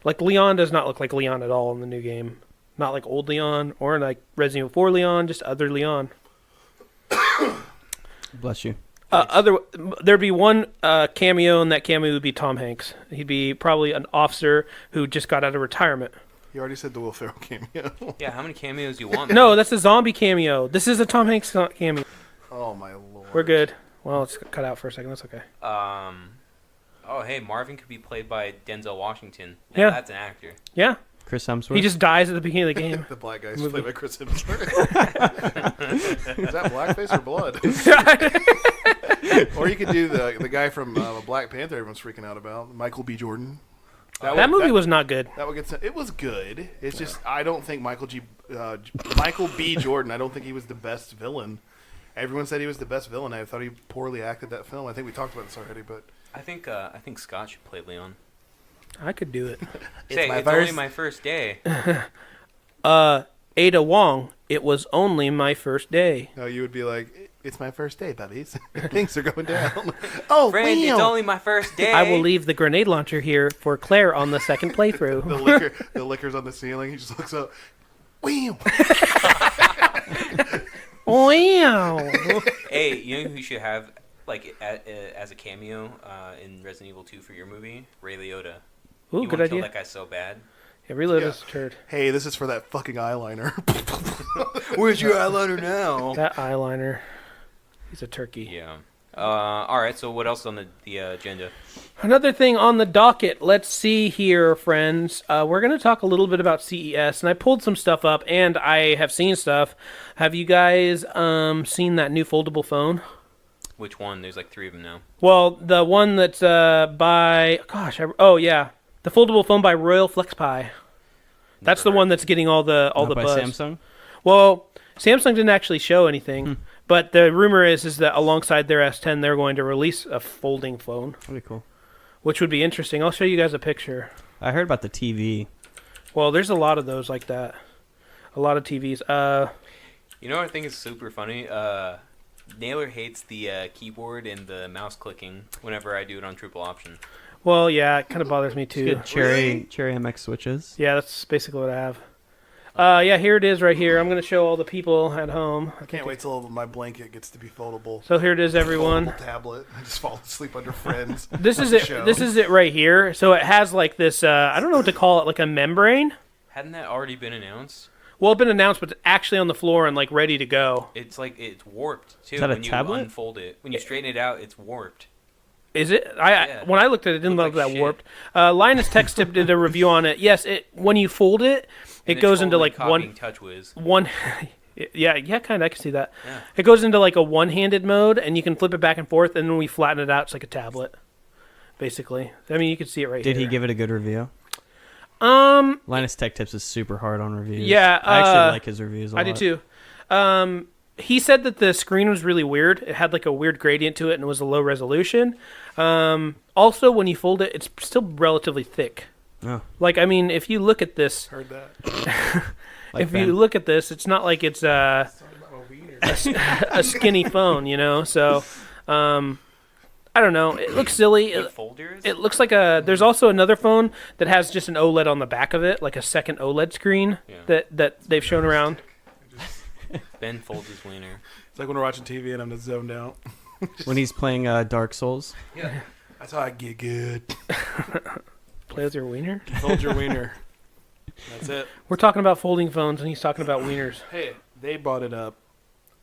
Like Leon does not look like Leon at all in the new game. Not like old Leon or like Resident Evil 4 Leon, just other Leon. Bless you. There'd be one cameo, and that cameo would be Tom Hanks. He'd be probably an officer who just got out of retirement. You already said the Will Ferrell cameo. Yeah, how many cameos do you want? No, that's a zombie cameo. This is a Tom Hanks cameo. Oh my lord. We're good. Well, it's cut out for a second. That's okay. Oh, hey, Marvin could be played by Denzel Washington. Yeah. That's an actor. Yeah, Chris Hemsworth. he just dies at the beginning of the game. The black guy's Movie. played by Chris Hemsworth. Is that blackface or blood? Or you could do the guy from Black Panther everyone's freaking out about, Michael B. Jordan. That movie was not good. That would get. It was good. It's just I don't think Michael B. Jordan. I don't think he was the best villain. Everyone said he was the best villain. I thought he poorly acted that film. I think we talked about this already, but I think Scott should play Leon. I could do it. Say, my it's only first- my first day. Ada Wong. It was only my first day. no, you would be like, "It's my first day, puppies. Things are going down." Oh, Friend, wow. it's only my first day. I will leave the grenade launcher here for Claire on the second playthrough. the liquor's on the ceiling. He just looks up. Wow. Wow. Hey, you know who you should have like as a cameo in Resident Evil 2 for your movie? Ray Liotta. Ooh, You good wanna kill idea. that guy so bad. Yeah, reload Yeah. this turd. Hey, this is for that fucking eyeliner. Where's your eyeliner now? That eyeliner. He's a turkey. Yeah. All right. So what else on the agenda? Another thing on the docket. Let's see here, friends. We're going to talk a little bit about CES, and I pulled some stuff up, and I have seen stuff. Have you guys seen that new foldable phone? Which one? There's like 3 of them now. Well, the one that's by the foldable phone by Royal FlexPi. That's the one that's getting all the Not by buzz. Samsung. Well, Samsung didn't actually show anything, but the rumor is that alongside their S10, they're going to release a folding phone, That'd be cool. which would be interesting. I'll show you guys a picture. I heard about the TV. Well, there's a lot of those like that. A lot of TVs. You know what I think is super funny? Naylor hates the keyboard and the mouse clicking whenever I do it on triple option. Well, yeah, it kind of bothers me too. Good Cherry MX switches. Yeah, that's basically what I have. Yeah, here it is right here. I'm going to show all the people at home. I can't wait till my blanket gets to be foldable. So here it is, everyone. Foldable tablet. I just fall asleep under Friends. This is it. This is it right here. So it has like this. I don't know what to call it, like a membrane. Hadn't that already been announced? Well, it's been announced, but it's actually on the floor and like ready to go. It's like it's warped too. Is that a when you tablet? unfold it, when you straighten it out, it's warped. Is it? Yeah. When I looked at it, it didn't Looked look like that shit. warped. Linus Tech Tip did a review on it. Yes, when you fold it, it And goes it's into totally like copying TouchWiz. one. Yeah, kind of. I can see that. Yeah. It goes into like a one-handed mode, and you can flip it back and forth, and then we flatten it out. It's like a tablet, basically. I mean, you can see it right here. Did he give it a good review? Linus Tech Tips is super hard on reviews. Yeah, I actually like his reviews a lot. I do too. He said that the screen was really weird. It had like a weird gradient to it, and it was a low resolution. Also, when you fold it, it's still relatively thick. Oh, Like, I mean, if you look at this, Heard that. like if Ben. you look at this, it's not like it's a skinny phone, you know. So, I don't know. It looks silly. What folder is It looks like a. There's also another phone that has just an OLED on the back of it, like a second OLED screen Yeah. that they've shown around. Ben folds his wiener. It's like when we're watching TV and I'm just zoned out. When he's playing Dark Souls. Yeah. That's how I get good. Play with your wiener. Fold your wiener. That's it. We're talking about folding phones, and he's talking about wieners. Hey, they brought it up.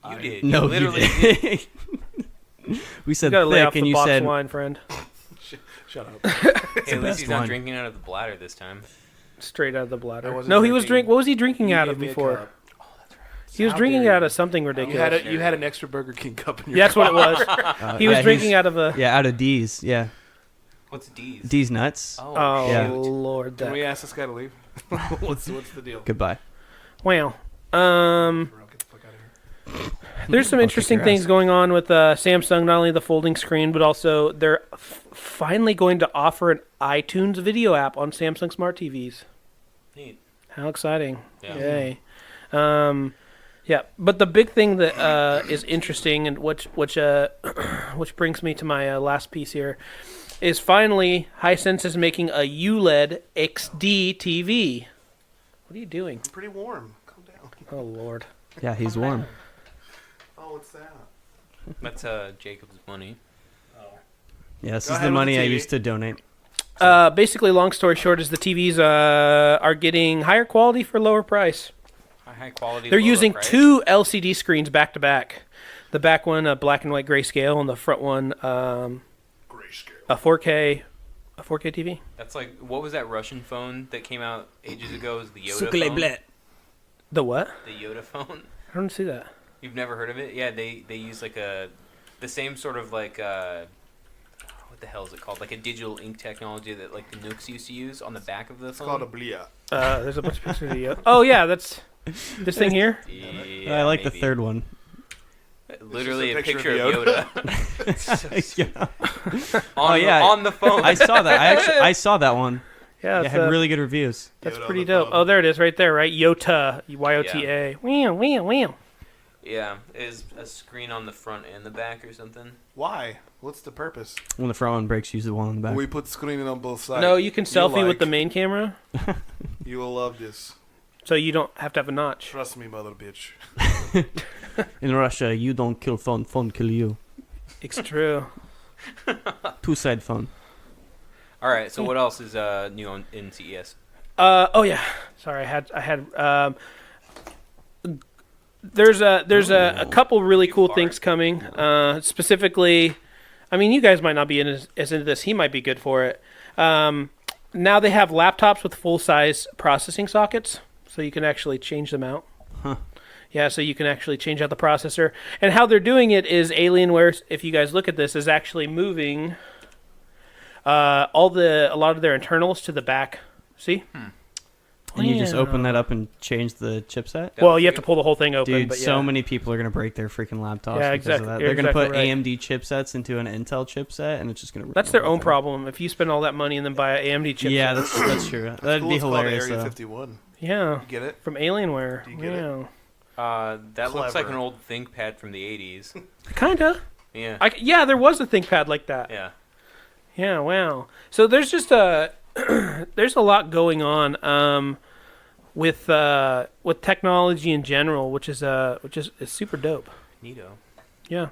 You did. No, you literally did. did. We said You gotta lay off thick, and the you box said wine, friend. Shut up. Hey, at the least best he's not one. drinking out of the bladder this time. Straight out of the I bladder. wasn't No, he was drinking. What was he drinking You out gave of me a before? cup. He was How drinking dare out you. of something You ridiculous. had an extra Burger King cup in your That's what it was. He was yeah, drinking he's- out of a. Yeah, out of D's. Yeah, What's D's? D's nuts. Oh, Oh Yeah. Lord, Can that. we ask this guy to leave? what's the deal? Goodbye. Wow. Get the fuck out of here. There's some I'll interesting kick your things ass. going on with Samsung. Not only the folding screen, but also they're finally going to offer an iTunes video app on Samsung smart TVs. neat. How exciting! Yeah. Yay. Yeah, but the big thing that is interesting, and which brings me to my last piece here, is finally Hisense is making a ULED XD TV. What are you doing? I'm pretty warm. Calm down. Oh Lord. Yeah, he's warm. Oh, what's that? That's Jacob's money. Yeah, this Go is ahead the with money the I TV. used to donate. Basically, long story short, is the TVs are getting higher quality for lower price. High quality. They're lower using price. 2 LCD screens back to back. The back one, a black and white grayscale, and the front one, Grayscale. a 4K TV. That's like, what was that Russian phone that came out ages ago? It was the Yoda phone. The what? The Yoda phone. I don't see that. You've never heard of it? Yeah, they use like the same sort of like what the hell is it called? Like a digital ink technology that like the Nooks used to use on the back of the It's phone. called a blia. There's a bunch of pictures of Yoda. Oh yeah, that's this thing here. Yeah, I like the maybe. third one. Literally a It's just a picture of picture Yoda. Yeah. on, Oh, yeah. on the phone. I saw that. I saw that one. Yeah, Yeah, it that's, had really good reviews. that's Yoda on pretty the dope. phone. Oh, there it is, right there, right? Yota, YOTA. Wow. Yeah, is a screen on the front and the back or something. Why? What's the purpose? When the front one breaks, use the one on the back. We put screening on both sides. No, you can selfie like. with the main camera, You will love this. so you don't have to have a notch. Trust me, mother bitch. In Russia, you don't kill phone, phone kill you. It's true. Two-side phone. All right, so what else is new in E CES? Oh yeah. Sorry, I had there's a couple really cool fart. things coming. Specifically, I mean, you guys might not be as into this. He might be good for it. Now they have laptops with full-size processing sockets, so you can actually change them out. Huh. Yeah, so you can actually change out the processor. And how they're doing it is Alienware, if you guys look at this, is actually moving a lot of their internals to the back. See? And you just Yeah. open that up and change the chipset? That Well, looks you have to good. pull the whole thing open. Dude, but yeah. so many people are going to break their freaking laptops Yeah, because exactly. of that. You're They're going to exactly put right. AMD chipsets into an Intel chipset, and it's just going to. That's their own problem. If you spend all that money and then buy an AMD chip. Yeah, that's true. That'd Cool, be it's called hilarious. Area though. 51. Yeah. You get it? From Alienware. Do you get it? Yeah. That looks like Clever. an old ThinkPad from the 80s. Kinda. Yeah. Yeah, there was a ThinkPad like that. Yeah. Yeah, wow. So there's just there's a lot going on with technology in general, which is super dope. Neato. Yeah.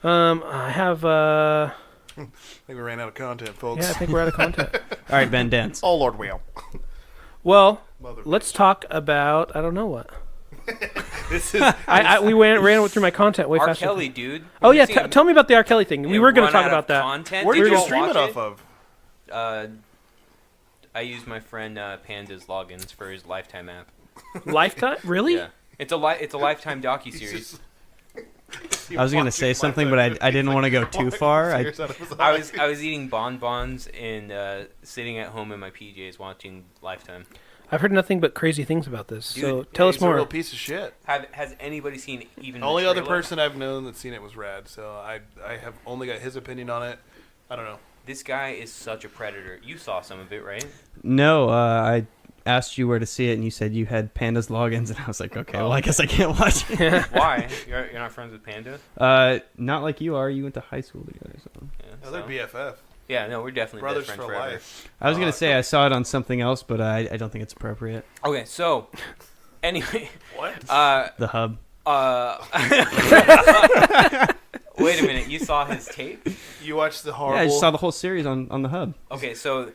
I have I think we ran out of content, folks. yeah, I think we're out of content. All right, Ben, dance. Oh, Lord, Will. Well, Mother. let's talk about I don't know what. This is We ran through my content way R. faster. Kelly, dude. Oh Have you yeah, seen him tell me about the R. Kelly thing. We were going to run talk out about of that. Content? where Did did you all stream it watch off of? I used my friend Panda's logins for his Lifetime app. Lifetime? Really? Yeah. It's a Lifetime docuseries. I was going to say something, but I didn't want to go too far. I was eating bonbons and sitting at home in my PJs watching Lifetime. I've heard nothing but crazy things about this. Dude, so tell us He's a real more. piece of shit. Has anybody seen even The only the other trailer? person I've known that's seen it was Rad, so I have only got his opinion on it. I don't know. This guy is such a predator. You saw some of it, right? No, I asked you where to see it, and you said you had Panda's logins, and I was like, okay, well, I guess I can't watch it. Why? You're not friends with Panda? Not like you are. You went to high school together. So. Yeah, No, they're BFF. yeah, no, we're definitely Brothers best for friends forever. life. I was going to say I saw it on something else, but I don't think it's appropriate. Okay, so anyway, What? The hub. wait a minute. You saw his tape? You watched the Yeah, horrible... I just saw the whole series on the hub. Okay, so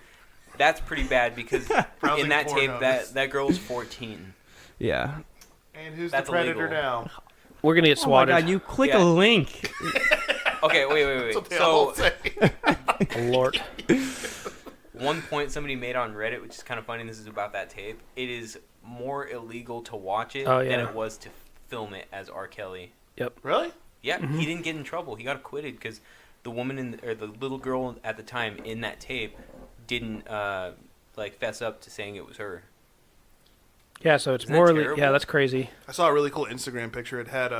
that's pretty bad because Browsing in that tape, Pornhub. that girl's 14. Yeah. And who's That's the predator illegal. now? We're gonna get Oh my swatted. god, you click Yeah. a link. Okay, wait. That's what they all So say. Lord. one point somebody made on Reddit, which is kind of funny. This is about that tape. It is more illegal to watch it Oh, than yeah. it was to film it as R. Kelly. Really? Yeah, Mm-hmm. he didn't get in trouble. He got acquitted because the woman or the little girl at the time in that tape didn't fess up to saying it was her. Yeah, so it's Isn't that more. terrible? Yeah, that's crazy. I saw a really cool Instagram picture. It had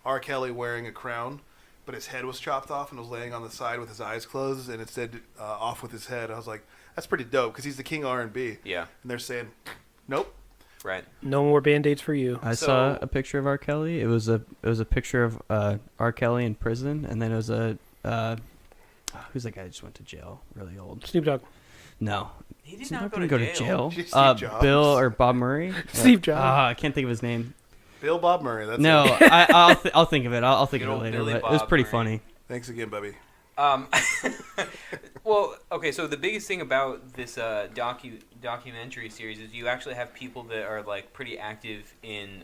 R. Kelly wearing a crown, but his head was chopped off and was laying on the side with his eyes closed, and it said "off with his head." I was like, that's pretty dope because he's the king of R&B. Yeah, And they're saying, nope. right. No more band-aids for you. I So- saw a picture of R. Kelly. It was a picture of R. Kelly in prison, and then it was who's that guy who just went to jail? Really old. Snoop Dogg. No, He did he's not not go going to to go to jail. jail. Steve Jobs. Bill or Bob Murray. Steve Jobs. I can't think of his name. Bill Bob Murray. That's No, it. I'll think of it. I'll think Good of it old later. Billy But it was Bob pretty Murray. funny. Thanks again, Bubby. Well, okay. So the biggest thing about this documentary series is you actually have people that are like pretty active in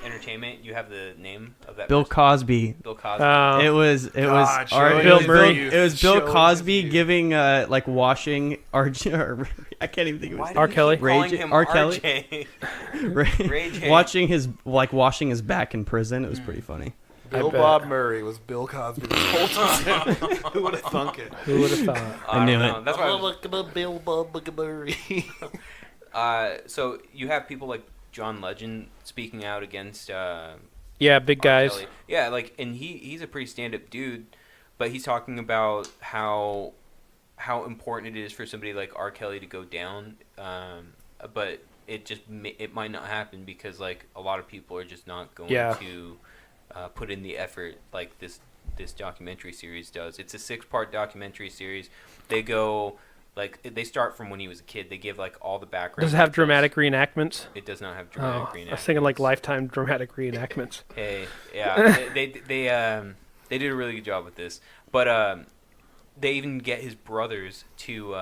entertainment. You have the name of that Bill person? Cosby. Bill Cosby. It was God, Ar- showing Bill his Murray. youth. It was Bill Showing Cosby his youth. giving like washing I can't even think of Why his do R. you Kelly? keep calling Rage- him R. Kelly? RJ? name. Ray J. washing his back in prison. It was pretty funny. Bill bet. Bob Murray was Bill Cosby this whole time. Who would have thunk it? Who would have thought? I knew don't it. know. That's why. I was- Look at Bill Bob Murray. So you have people like John Legend speaking out against Yeah, big R. guys. Kelly. Yeah, like, and he's a pretty stand-up dude, but he's talking about how important it is for somebody like R. Kelly to go down, but it might not happen because like a lot of people are just not going Yeah. to put in the effort like this documentary series does. It's a 6-part documentary series. They go like they start from when he was a kid. They give like all the background. Does it have details. dramatic reenactments? It does not have Oh, dramatic I reenactments. was thinking like lifetime dramatic reenactments. Hey, yeah, they did a really good job with this, but they even get his brothers to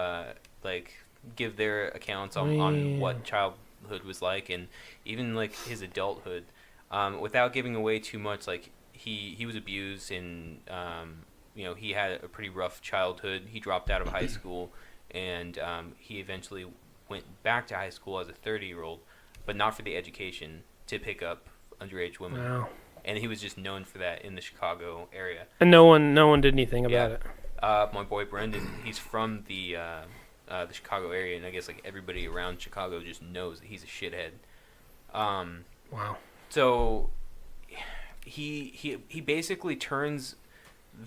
like give their accounts on Yeah. what childhood was like, and even like his adulthood. Without giving away too much, like he was abused and he had a pretty rough childhood. He dropped out of high school, and he eventually went back to high school as a 30-year-old, but not for the education, to pick up underage women. Wow. And he was just known for that in the Chicago area. And no one did anything about it. My boy Brendan, he's from the Chicago area, and I guess like everybody around Chicago just knows that he's a shithead. Wow. So he basically turns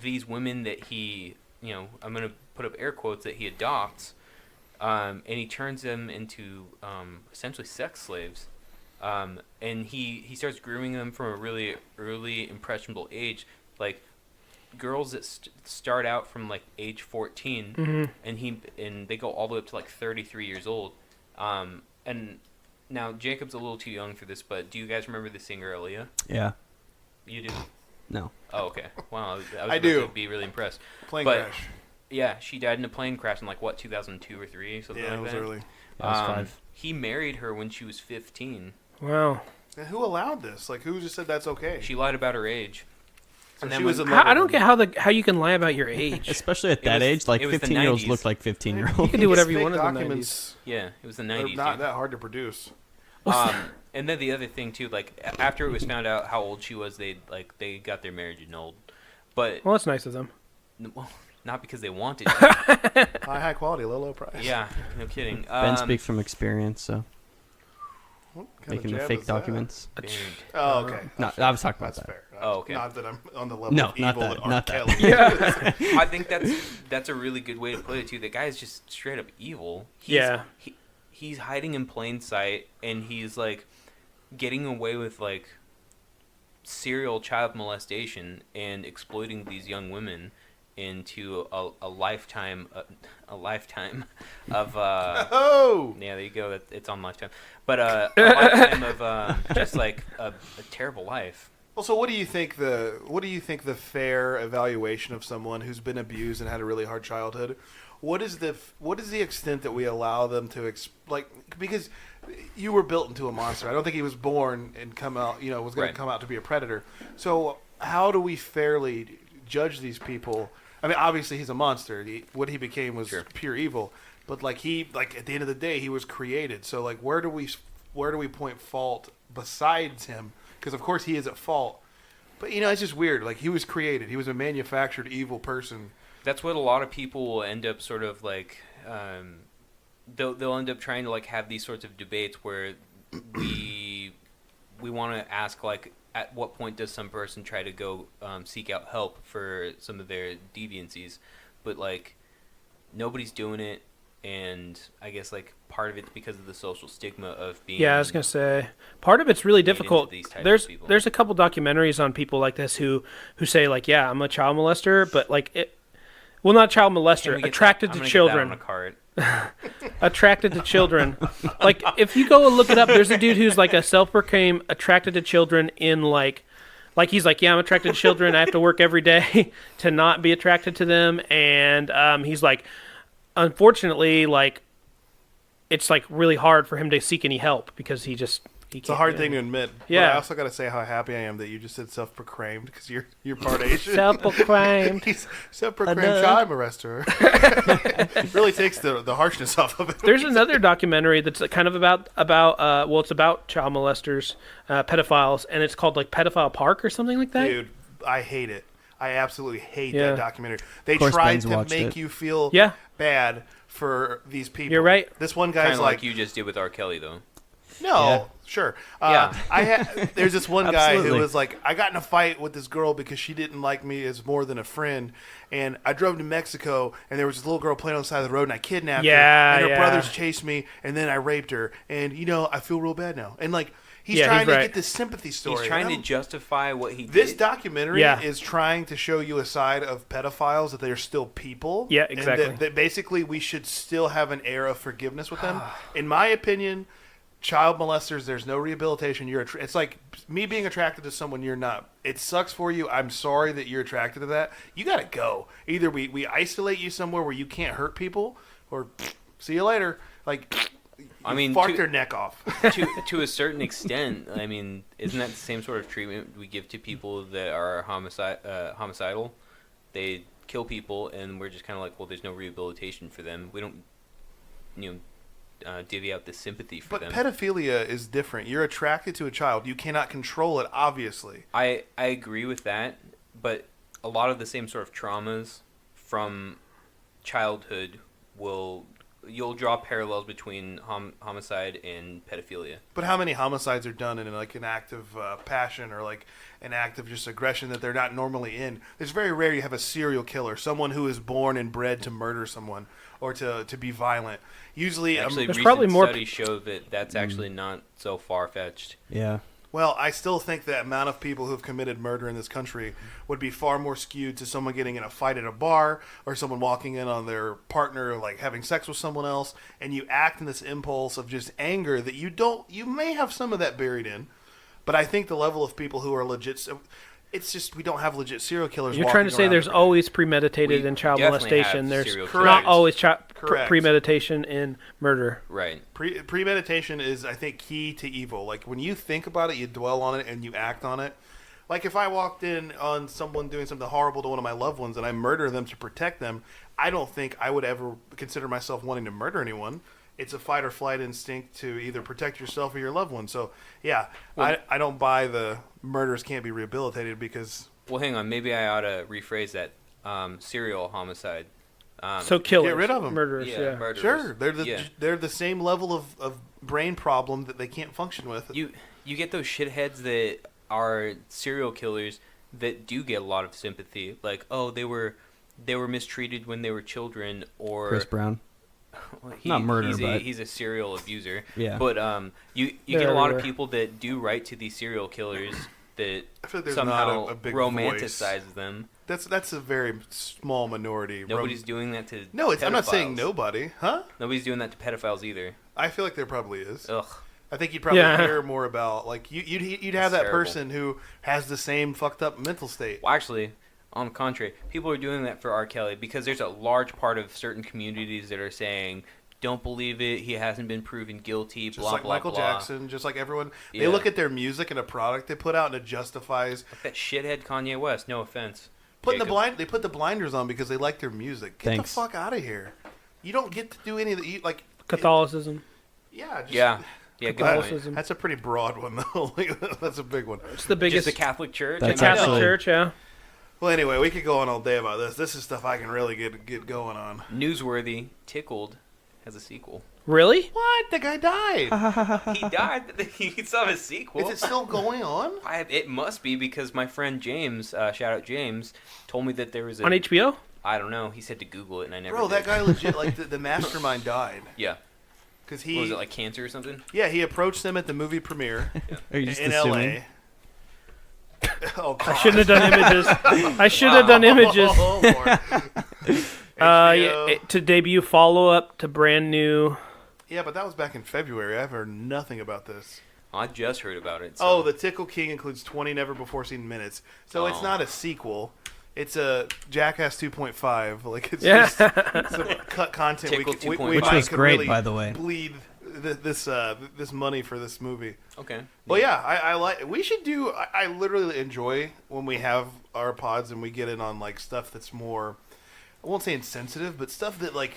these women that he, I'm gonna put up air quotes, that he adopts, and he turns them into essentially sex slaves. And he starts grooming them from a really early impressionable age, like girls that start out from like age 14, and they go all the way up to like 33 years old. And now Jacob's a little too young for this, but do you guys remember the singer Aaliyah? Yeah. You do? No. Oh, okay. Wow, I do. To be really impressed. Plane But- crash. Yeah, she died in a plane crash in like 2002 or 3, something Yeah, like it was that. early. I was 5. He married her when she was 15. Wow. And who allowed this? Like, who just said that's okay? She lied about her age. So and then she was when- in love I don't with get him. how you can lie about your age. Especially at It that was- age, like it was the 15-year-olds 90s. look like 15-year-olds. You can do whatever you These want in fake the 90s. documents Yeah, it was the are 90s. not dude. that hard to produce. And then the other thing too, like after it was found out how old she was, they got their marriage annulled. But Well, that's nice of them. well, not because they wanted to. High quality, low price. Yeah, no kidding. Ben speaks from experience, so What kind of making the jab fake is that? documents. Banned. Oh, okay. No, I was talking about That's that. fair. Oh, okay. Not that I'm on the level No, of not evil that, R. not that. Kelly. I think that's a really good way to put it too. The guy is just straight up evil. He's hiding in plain sight, and he's like getting away with like serial child molestation and exploiting these young women into a lifetime of Oh! yeah, there you go, it's on Lifetime, but a lifetime of just like a terrible life. Well, so what do you think the fair evaluation of someone who's been abused and had a really hard childhood? What is the extent that we allow them to because you were built into a monster. I don't think he was born and was going Right. to come out to be a predator. So how do we fairly judge these people? I mean, obviously he's a monster. What he became was Sure. pure evil. But at the end of the day, he was created. So where do we point fault besides him? Because of course he is at fault. But it's just weird. Like, he was created. He was a manufactured evil person. That's what a lot of people will end up sort of like. They'll end up trying to like have these sorts of debates where we want to ask like, at what point does some person try to go seek out help for some of their deviancies, but like nobody's doing it, and I guess like part of it's because of the social stigma of being. Yeah, I was gonna say part of it's really into difficult. these types of There's people. there's a couple documentaries on people like this who say like, yeah, I'm a child molester, but like well, not child Can molester, we get attracted that? I'm to gonna get that on children. a card. Attracted to children. Like, if you go and look it up, there's a dude who's like a self-proclaimed attracted to children in like he's like, yeah, I'm attracted to children. I have to work every day to not be attracted to them. And he's like, unfortunately, like, it's like really hard for him to seek any help because he It's a hard thing to admit. Yeah. But I also got to say how happy I am that you just said self-proclaimed, because you're part Asian. self-proclaimed. He's self-proclaimed child molester. Really takes the harshness off of it. There's another documentary that's kind of about it's about child molesters, pedophiles, and it's called like Pedophile Park or something like that. Dude, I hate it. I absolutely hate Yeah. that documentary. They course, tried Ben's to watched make it. you feel Yeah. bad for these people. You're right. This one Kind guy's of like like, you just did with R. Kelly, though. no, Yeah. sure. Yeah. There's this one guy who Absolutely. was like, I got in a fight with this girl because she didn't like me as more than a friend, and I drove to Mexico, and there was this little girl playing on the side of the road, and I kidnapped her, and her Yeah. brothers chased me, and then I raped her, and I feel real bad now. And like, he's Yeah, trying he's to right. get this sympathy story. He's trying And to I'm- justify what he This did. documentary Yeah. is trying to show you a side of pedophiles, that they're still people. Yeah, and exactly. that basically we should still have an air of forgiveness with them. In my opinion, child molesters, there's no rehabilitation. It's like me being attracted to someone you're not. It sucks for you. I'm sorry that you're attracted to that. You got to go. Either we isolate you somewhere where you can't hurt people, or see you later. Like, I mean, fart their neck off. to a certain extent, I mean, isn't that the same sort of treatment we give to people that are homicidal? They kill people, and we're just kind of like, well, there's no rehabilitation for them. We don't, divvy out the sympathy for them. But pedophilia is different. You're attracted to a child. You cannot control it, obviously. I agree with that, but a lot of the same sort of traumas from childhood you'll draw parallels between homicide and pedophilia. But how many homicides are done in like an act of passion or like an act of just aggression that they're not normally in? It's very rare you have a serial killer, someone who is born and bred to murder someone or to be violent. Usually, actually, there's recent probably more studies show that that's actually not so far-fetched. Yeah. Well, I still think the amount of people who have committed murder in this country would be far more skewed to someone getting in a fight at a bar or someone walking in on their partner, like having sex with someone else, and you act in this impulse of just anger that you may have some of that buried in, but I think the level of people who are legit, it's just we don't have legit serial killers. You're trying to say there's always premeditated in child molestation. There's not always premeditation in murder. Right. Premeditation is, I think, key to evil. Like, when you think about it, you dwell on it, and you act on it. Like, if I walked in on someone doing something horrible to one of my loved ones and I murder them to protect them, I don't think I would ever consider myself wanting to murder anyone. It's a fight or flight instinct to either protect yourself or your loved one. So, yeah, I don't buy the murders can't be rehabilitated because... Well, hang on. Maybe I ought to rephrase that. Serial homicide. So killers. Get rid of them. Murderers, yeah. Murderers. Sure. They're the same level of brain problem that they can't function with. You get those shitheads that are serial killers that do get a lot of sympathy. Like, oh, they were mistreated when they were children, or... Chris Brown. Well, Not murder, but he's a serial abuser. Yeah. But you get a lot of people that do write to these serial killers that I feel like there's somehow not a big romanticize voice. them. That's a very small minority. Nobody's doing that to No, I'm not saying pedophiles. nobody, huh? Nobody's doing that to pedophiles either. I feel like there probably is. Ugh. I think you'd probably Yeah. hear more about like you'd have that terrible. person who has the same fucked up mental state. Well, actually, on the contrary, people are doing that for R. Kelly because there's a large part of certain communities that are saying, don't believe it, he hasn't been proven guilty, Just blah, like blah, Michael blah. Jackson, just like everyone. They Yeah. look at their music and a product they put out, and it justifies Like that shithead Kanye West, no offense. putting Jacob. They put the blinders on because they like their music. Get Thanks. the fuck out of here. You don't get to do any of the like Catholicism. Yeah. Just, Yeah, good point. Catholicism. That's a pretty broad one though. That's a big one. It's the Just biggest the Catholic Church? That's the Catholic actually- Church, yeah. Well, anyway, we could go on all day about this. This is stuff I can really get going on. Newsworthy, Tickled has a sequel. Really? What? The guy died. He died. He saw a sequel. Is it still going on? It must be because my friend James, shout out James, told me that there was a... On HBO? I don't know. He said to Google it, and I never Bro, did. that guy legit, like, the mastermind died. Yeah. Because What was it, like cancer or something? Yeah, he approached them at the movie premiere Are you just in assuming? L.A. Oh, God. I shouldn't have done images. I should have done images. Oh, Lord. HBO. To debut follow-up to brand new... Yeah, but that was back in February. I've heard nothing about this. I just heard about it. So. Oh, The Tickle King includes 20 never-before-seen minutes. So it's Oh. not a sequel. It's a Jackass 2.5. Like, it's Yeah. just some cut content. Tickle we 2.5. Which might was could great, really by the way. bleed this money for this movie. Okay. Well, yeah, I like. We should do. I literally enjoy when we have our pods and we get in on like stuff that's more. I won't say insensitive, but stuff that like,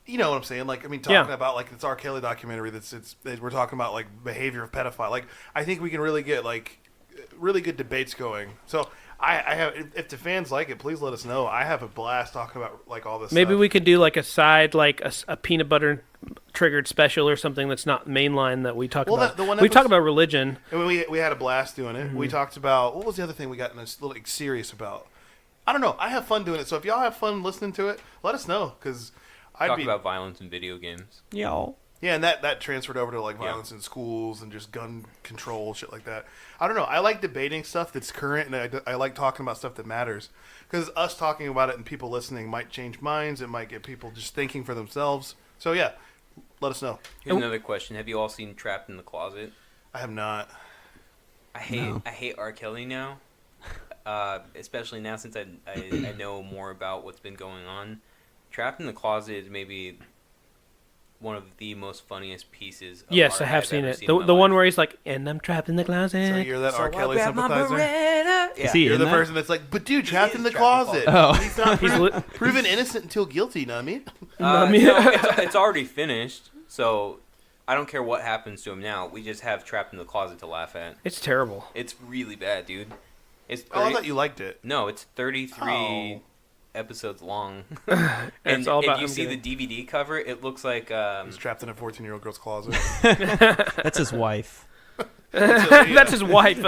you know what I'm saying? Like, I mean, talking about like this R. Kelly documentary. We're talking about like behavior of pedophile. Like, I think we can really get like really good debates going. So I have. If the fans like it, please let us know. I have a blast talking about like all this. Maybe stuff. we could do like a side, like a peanut butter triggered special or something that's not mainline that we talk about. The one we talk episode- about religion. And we had a blast doing it. We talked about what was the other thing we got in this little like, serious about. I don't know. I have fun doing it. So if y'all have fun listening to it, let us know because I'd Talk be about violence in video games. Yo. yeah. And that transferred over to like violence in schools and just gun control shit like that. I don't know. I like debating stuff that's current, and I like talking about stuff that matters because us talking about it and people listening might change minds. It might get people just thinking for themselves. So yeah, let us know. Here's another question: have you all seen Trapped in the Closet? I have not. I hate R. Kelly now, especially now since I know more about what's been going on. Trapped in the Closet is maybe one of the most funniest pieces. Of Yes, art I have I've seen ever it. seen in my The one life. where he's like, and I'm trapped in the closet. So you're that R. Kelly I grab my sympathizer. Beretta. Is he You're in the that? person that's like, but dude, trapped is in the trapped in the closet. Oh. He's not He's proven innocent until guilty, you know what I mean? It's already finished, so I don't care what happens to him now. We just have Trapped in the Closet to laugh at. It's terrible. It's really bad, dude. It's Oh, I thought you liked it. No, it's 33 Oh. episodes long. And And it's all about if you him see getting- the DVD cover, it looks like He's trapped in a 14-year-old girl's closet. That's his wife. That's his wife.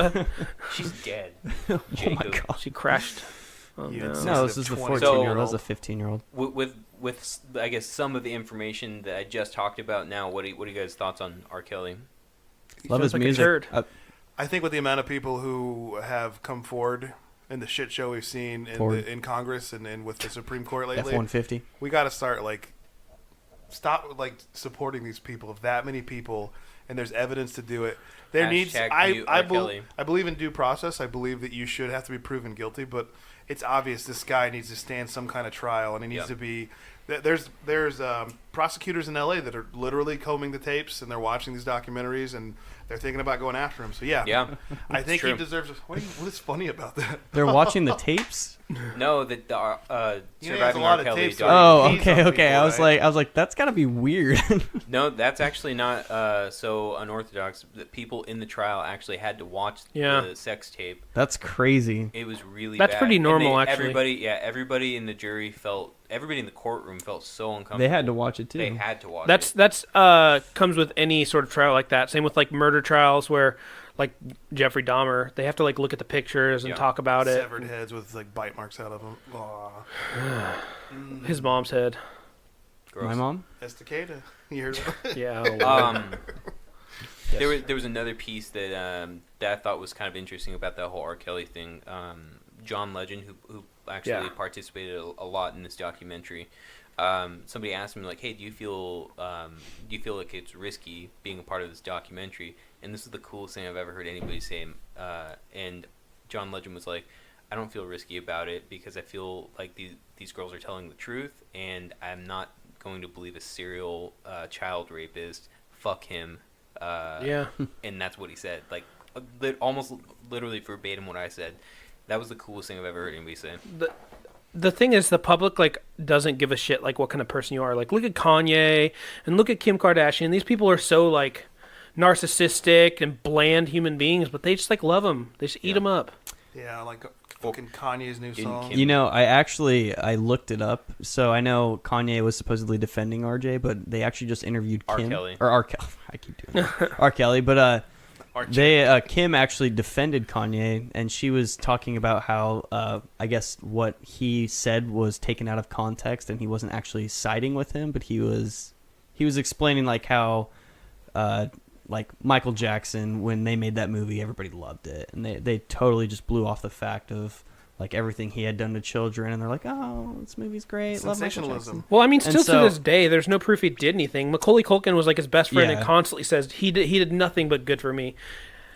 she's dead. Oh my Jacob. god. She crashed. Oh, You no. insist. No, this is the 20. 14-year-old. That's a 15-year-old. With I guess some of the information that I just talked about now, what are you guys' thoughts on R. Kelly? Love sounds his like a music. turd. I think with the amount of people who have come forward in the shit show we've seen in Congress and with the Supreme Court lately, F-150. we got to start stop supporting these people. If that many people and there's evidence to do it, there needs. Mute R. Kelly. I believe in due process. I believe that you should have to be proven guilty, but it's obvious this guy needs to stand some kind of trial, and he needs to be. There's prosecutors in LA that are literally combing the tapes and they're watching these documentaries and they're thinking about going after him. So yeah, I think he true. deserves. What is funny about that? They're watching the tapes? No, that the You know, he has a Surviving lot R. of Kelly tapes documentary. Oh, He's okay, on okay. people, I was like, that's got to be weird. No, that's actually not so unorthodox. The people in the trial actually had to watch the sex tape. That's crazy. It was really That's bad. pretty And normal, actually. Everybody in the jury everybody in the courtroom felt so uncomfortable. They had to watch it too. They had to watch That's comes with any sort of trial like that. Same with like murder trials where like Jeffrey Dahmer, they have to like look at the pictures and talk about it. Severed heads with bite marks out of them. His mom's head. Gross. My mom? Estacada. You heard of it? Yeah. Oh, There was another piece that that I thought was kind of interesting about that whole R. Kelly thing. John Legend, who actually participated a lot in this documentary. Somebody asked him like, "Hey, do you feel like it's risky being a part of this documentary?" And this is the coolest thing I've ever heard anybody say. And John Legend was like, "I don't feel risky about it because I feel like these girls are telling the truth, and I'm not going to believe a serial child rapist. Fuck him." yeah. And that's what he said. Like, almost literally verbatim what I said. That was the coolest thing I've ever heard anybody say. The thing is, the public like doesn't give a shit like what kind of person you are. Like, look at Kanye and look at Kim Kardashian. These people are so like narcissistic and bland human beings, but they just like love them. They just eat them up. Yeah, like fucking Kanye's new song. Kim- You know, I looked it up. So I know Kanye was supposedly defending RJ, but they actually just interviewed R. Kim. Kelly. Or R. Kelly. I keep doing that. R. Kelly. But Kim actually defended Kanye, and she was talking about how I guess what he said was taken out of context, and he wasn't actually siding with him, but he was explaining like how like Michael Jackson, when they made that movie, everybody loved it, and they totally just blew off the fact of like everything he had done to children, and they're like, oh, this movie's great, love Michael Sensationalism. Jackson. Well, I mean, And still so- to this day, there's no proof he did anything. Macaulay Culkin was like his best friend and Yeah. constantly says he did nothing but good for me.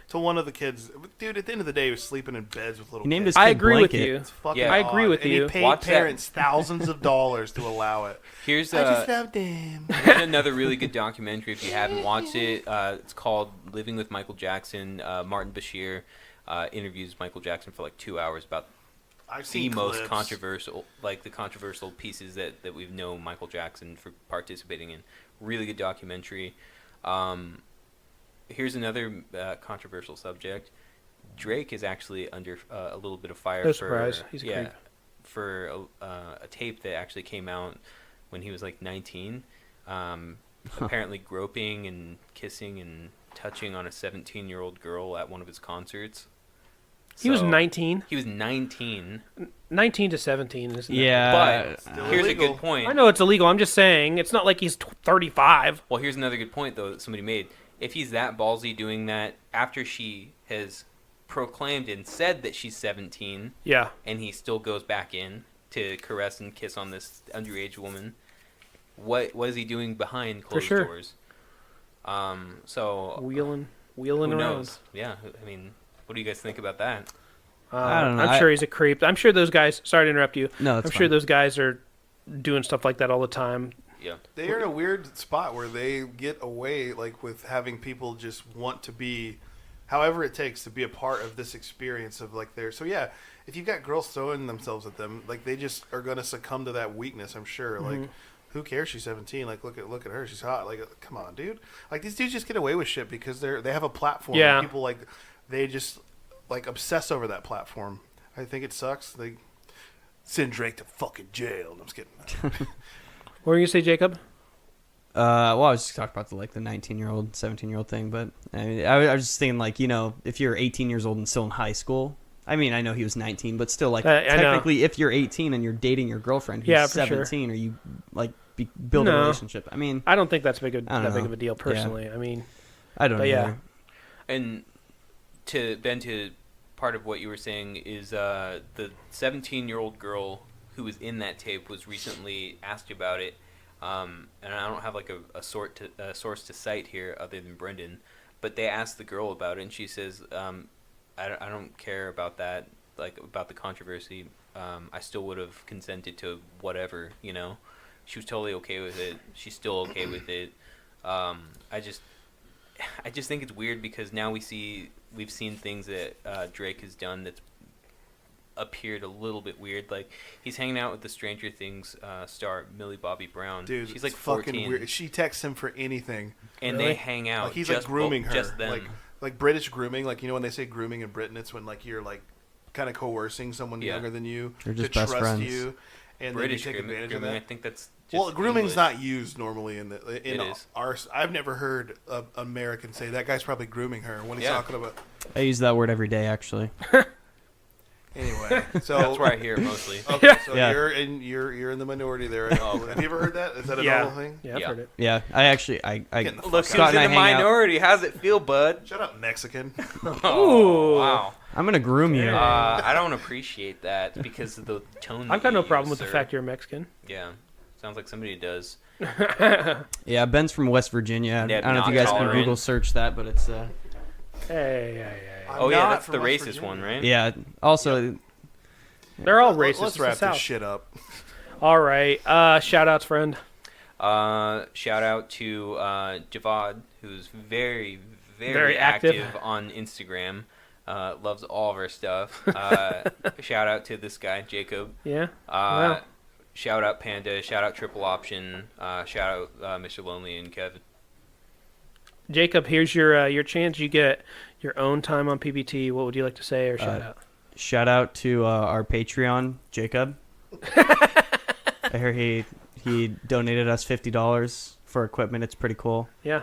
To one of the kids, dude. At the end of the day, he was sleeping in beds with little. He named kids. his kid I agree with Blanket. you. It's fucking Yeah. I agree odd. with and you. He paid Watch that. parents thousands of dollars to allow it. Here's I just loved him. Here's another really good documentary if you haven't watched it. It's called Living with Michael Jackson. Martin Bashir interviews Michael Jackson for like 2 hours about I've the seen most clips. controversial, like the controversial pieces that we've known Michael Jackson for participating in. Really good documentary. Here's another controversial subject. Drake is actually under a little bit of fire No for surprise. He's a creep. for a tape that actually came out when he was like 19. Apparently groping and kissing and touching on a 17-year-old girl at one of his concerts. He was So- 19. He was 19. 19 to 17, isn't it? Yeah, But here's illegal. a good point. I know it's illegal. I'm just saying it's not like he's 35. Well, here's another good point, though, that somebody made. If he's that ballsy doing that after she has proclaimed and said that she's 17, Yeah. and he still goes back in to caress and kiss on this underage woman, what is he doing behind closed sure. doors? So Wheeling who around. knows? Yeah, I mean, what do you guys think about that? I don't know. I'm sure he's a creep. I'm sure those guys. Sorry to interrupt you. No, I'm that's sure fine. those guys are doing stuff like that all the time. Yeah. They are in a weird spot where they get away like with having people just want to be, however it takes to be a part of this experience of like their. So yeah, if you've got girls throwing themselves at them, like they just are gonna succumb to that weakness. I'm sure. Like, who cares? She's 17. Like, look at her. She's hot. Like, come on, dude. Like these dudes just get away with shit because they have a platform. Yeah. And people like they just like obsess over that platform. I think it sucks. They send Drake to fucking jail. I'm just kidding. What were you gonna say, Jacob? Well, I was just talking about the 19-year-old, 17-year-old thing, but I mean, I was just thinking like, if you're 18 years old and still in high school. I mean, I know he was 19, but still, like, technically, if you're 18 and you're dating your girlfriend who's 17, or you like build a relationship. I mean, I don't think that's big of a deal personally. Yeah. I mean, I don't know. Yeah. And to part of what you were saying is the 17-year-old girl who was in that tape was recently asked about it, and I don't have like a source to cite here other than Brendan, but they asked the girl about it, and she says, I don't care about that, like about the controversy. I still would have consented to whatever, She was totally okay with it. She's still okay with it. I just think it's weird because now we've seen things that Drake has done that's appeared a little bit weird. Like he's hanging out with the Stranger Things star Millie Bobby Brown. Dude, she's like fucking 14. weird. She texts him for anything, and they hang out. like he's just like grooming her, just them. like British grooming. Like when they say grooming in Britain, it's when like you're like kind of coercing someone younger than you You're to just best trust friends. you, and British then you take grooming, advantage of that. I think that's just Well, grooming's English. not used normally in It is. our. I've never heard an American say that guy's probably grooming her when he's talking about. I use that word every day, actually. Anyway, so That's where I hear it mostly. Okay, so Yeah. you're in the minority there. Have you ever heard that? Is that a Yeah. normal thing? Yeah, I've Yeah. heard it. Yeah, I actually, I Getting the fuck Look, out. who's and I in the hang out. minority? How's it feel, bud? Shut up, Mexican. Oh, wow. I'm gonna groom you. I don't appreciate that because of the tone. I've got no problem with the fact you're Mexican. Yeah, sounds like somebody does. Yeah, Ben's from West Virginia. I Ned don't know if not you guys can tolerant. Google search that, but it's Hey. I'm Oh yeah, not that's from the West racist Virginia. one, right? yeah. Also, They're all racist. Let's It's wrap the South. this shit up. All right. Shout outs, friend. Shout out to Javad, who's very, very, Very active. on Instagram. Loves all of our stuff. Shout out to this guy, Jacob. Yeah. Wow. Shout out Panda. Shout out Triple Option. Shout out Mr. Lonely and Kevin. Jacob, here's your chance. You get your own time on PBT. What would you like to say or shout out? shout out to our Patreon, Jacob. I hear he donated us $50 for equipment. It's pretty cool. Yeah.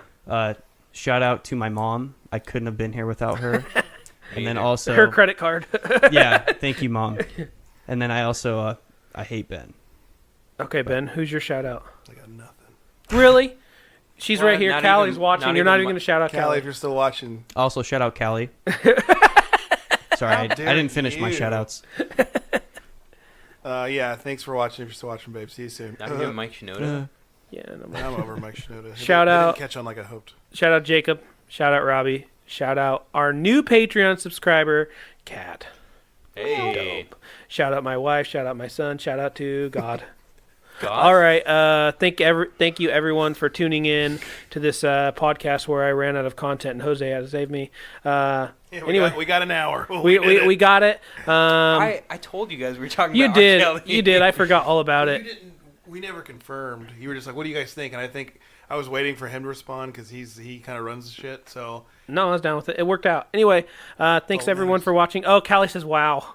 Shout out to my mom. I couldn't have been here without her. And then Either. also, Her credit card. yeah, thank you, Mom. And then I also, I hate Ben. Okay, Ben, who's your shout out? I got nothing. Really? She's Well, right here. not Callie's even- watching. not You're not even even going to shout out Callie, Callie. if you're still watching, Also, shout out Callie. Sorry, I dare didn't finish my you. shout outs. yeah, thanks for watching. If you're still watching, babe, see you soon. Not even Mike Shinoda. Yeah. No, I'm over Mike Shinoda. Shout They out- didn't catch on like I hoped. shout out Jacob. Shout out Robbie. Shout out our new Patreon subscriber, Kat. Hey. Shout out my wife. Shout out my son. Shout out to God. God. All right. Thank you everyone for tuning in to this podcast where I ran out of content and Jose had to save me. Yeah, Anyway. we got an hour. We got it. I told you guys we were talking You about R. Kelly. did. You did. I forgot all about We it. didn't. We never confirmed. You were just like, "What do you guys think?" And I think I was waiting for him to respond because he kind of runs the shit. So No, I was down with it. It worked out. Anyway, thanks Oh, everyone nice. for watching. Oh, Callie says, "Wow."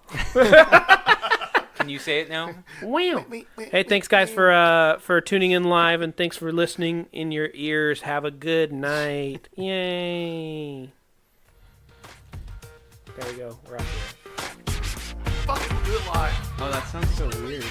Can you say it now? Wow. Hey, thanks guys for tuning in live and thanks for listening in your ears. Have a good night. Yay. There we go. We're out here. fucking do it live. Oh, that sounds so weird.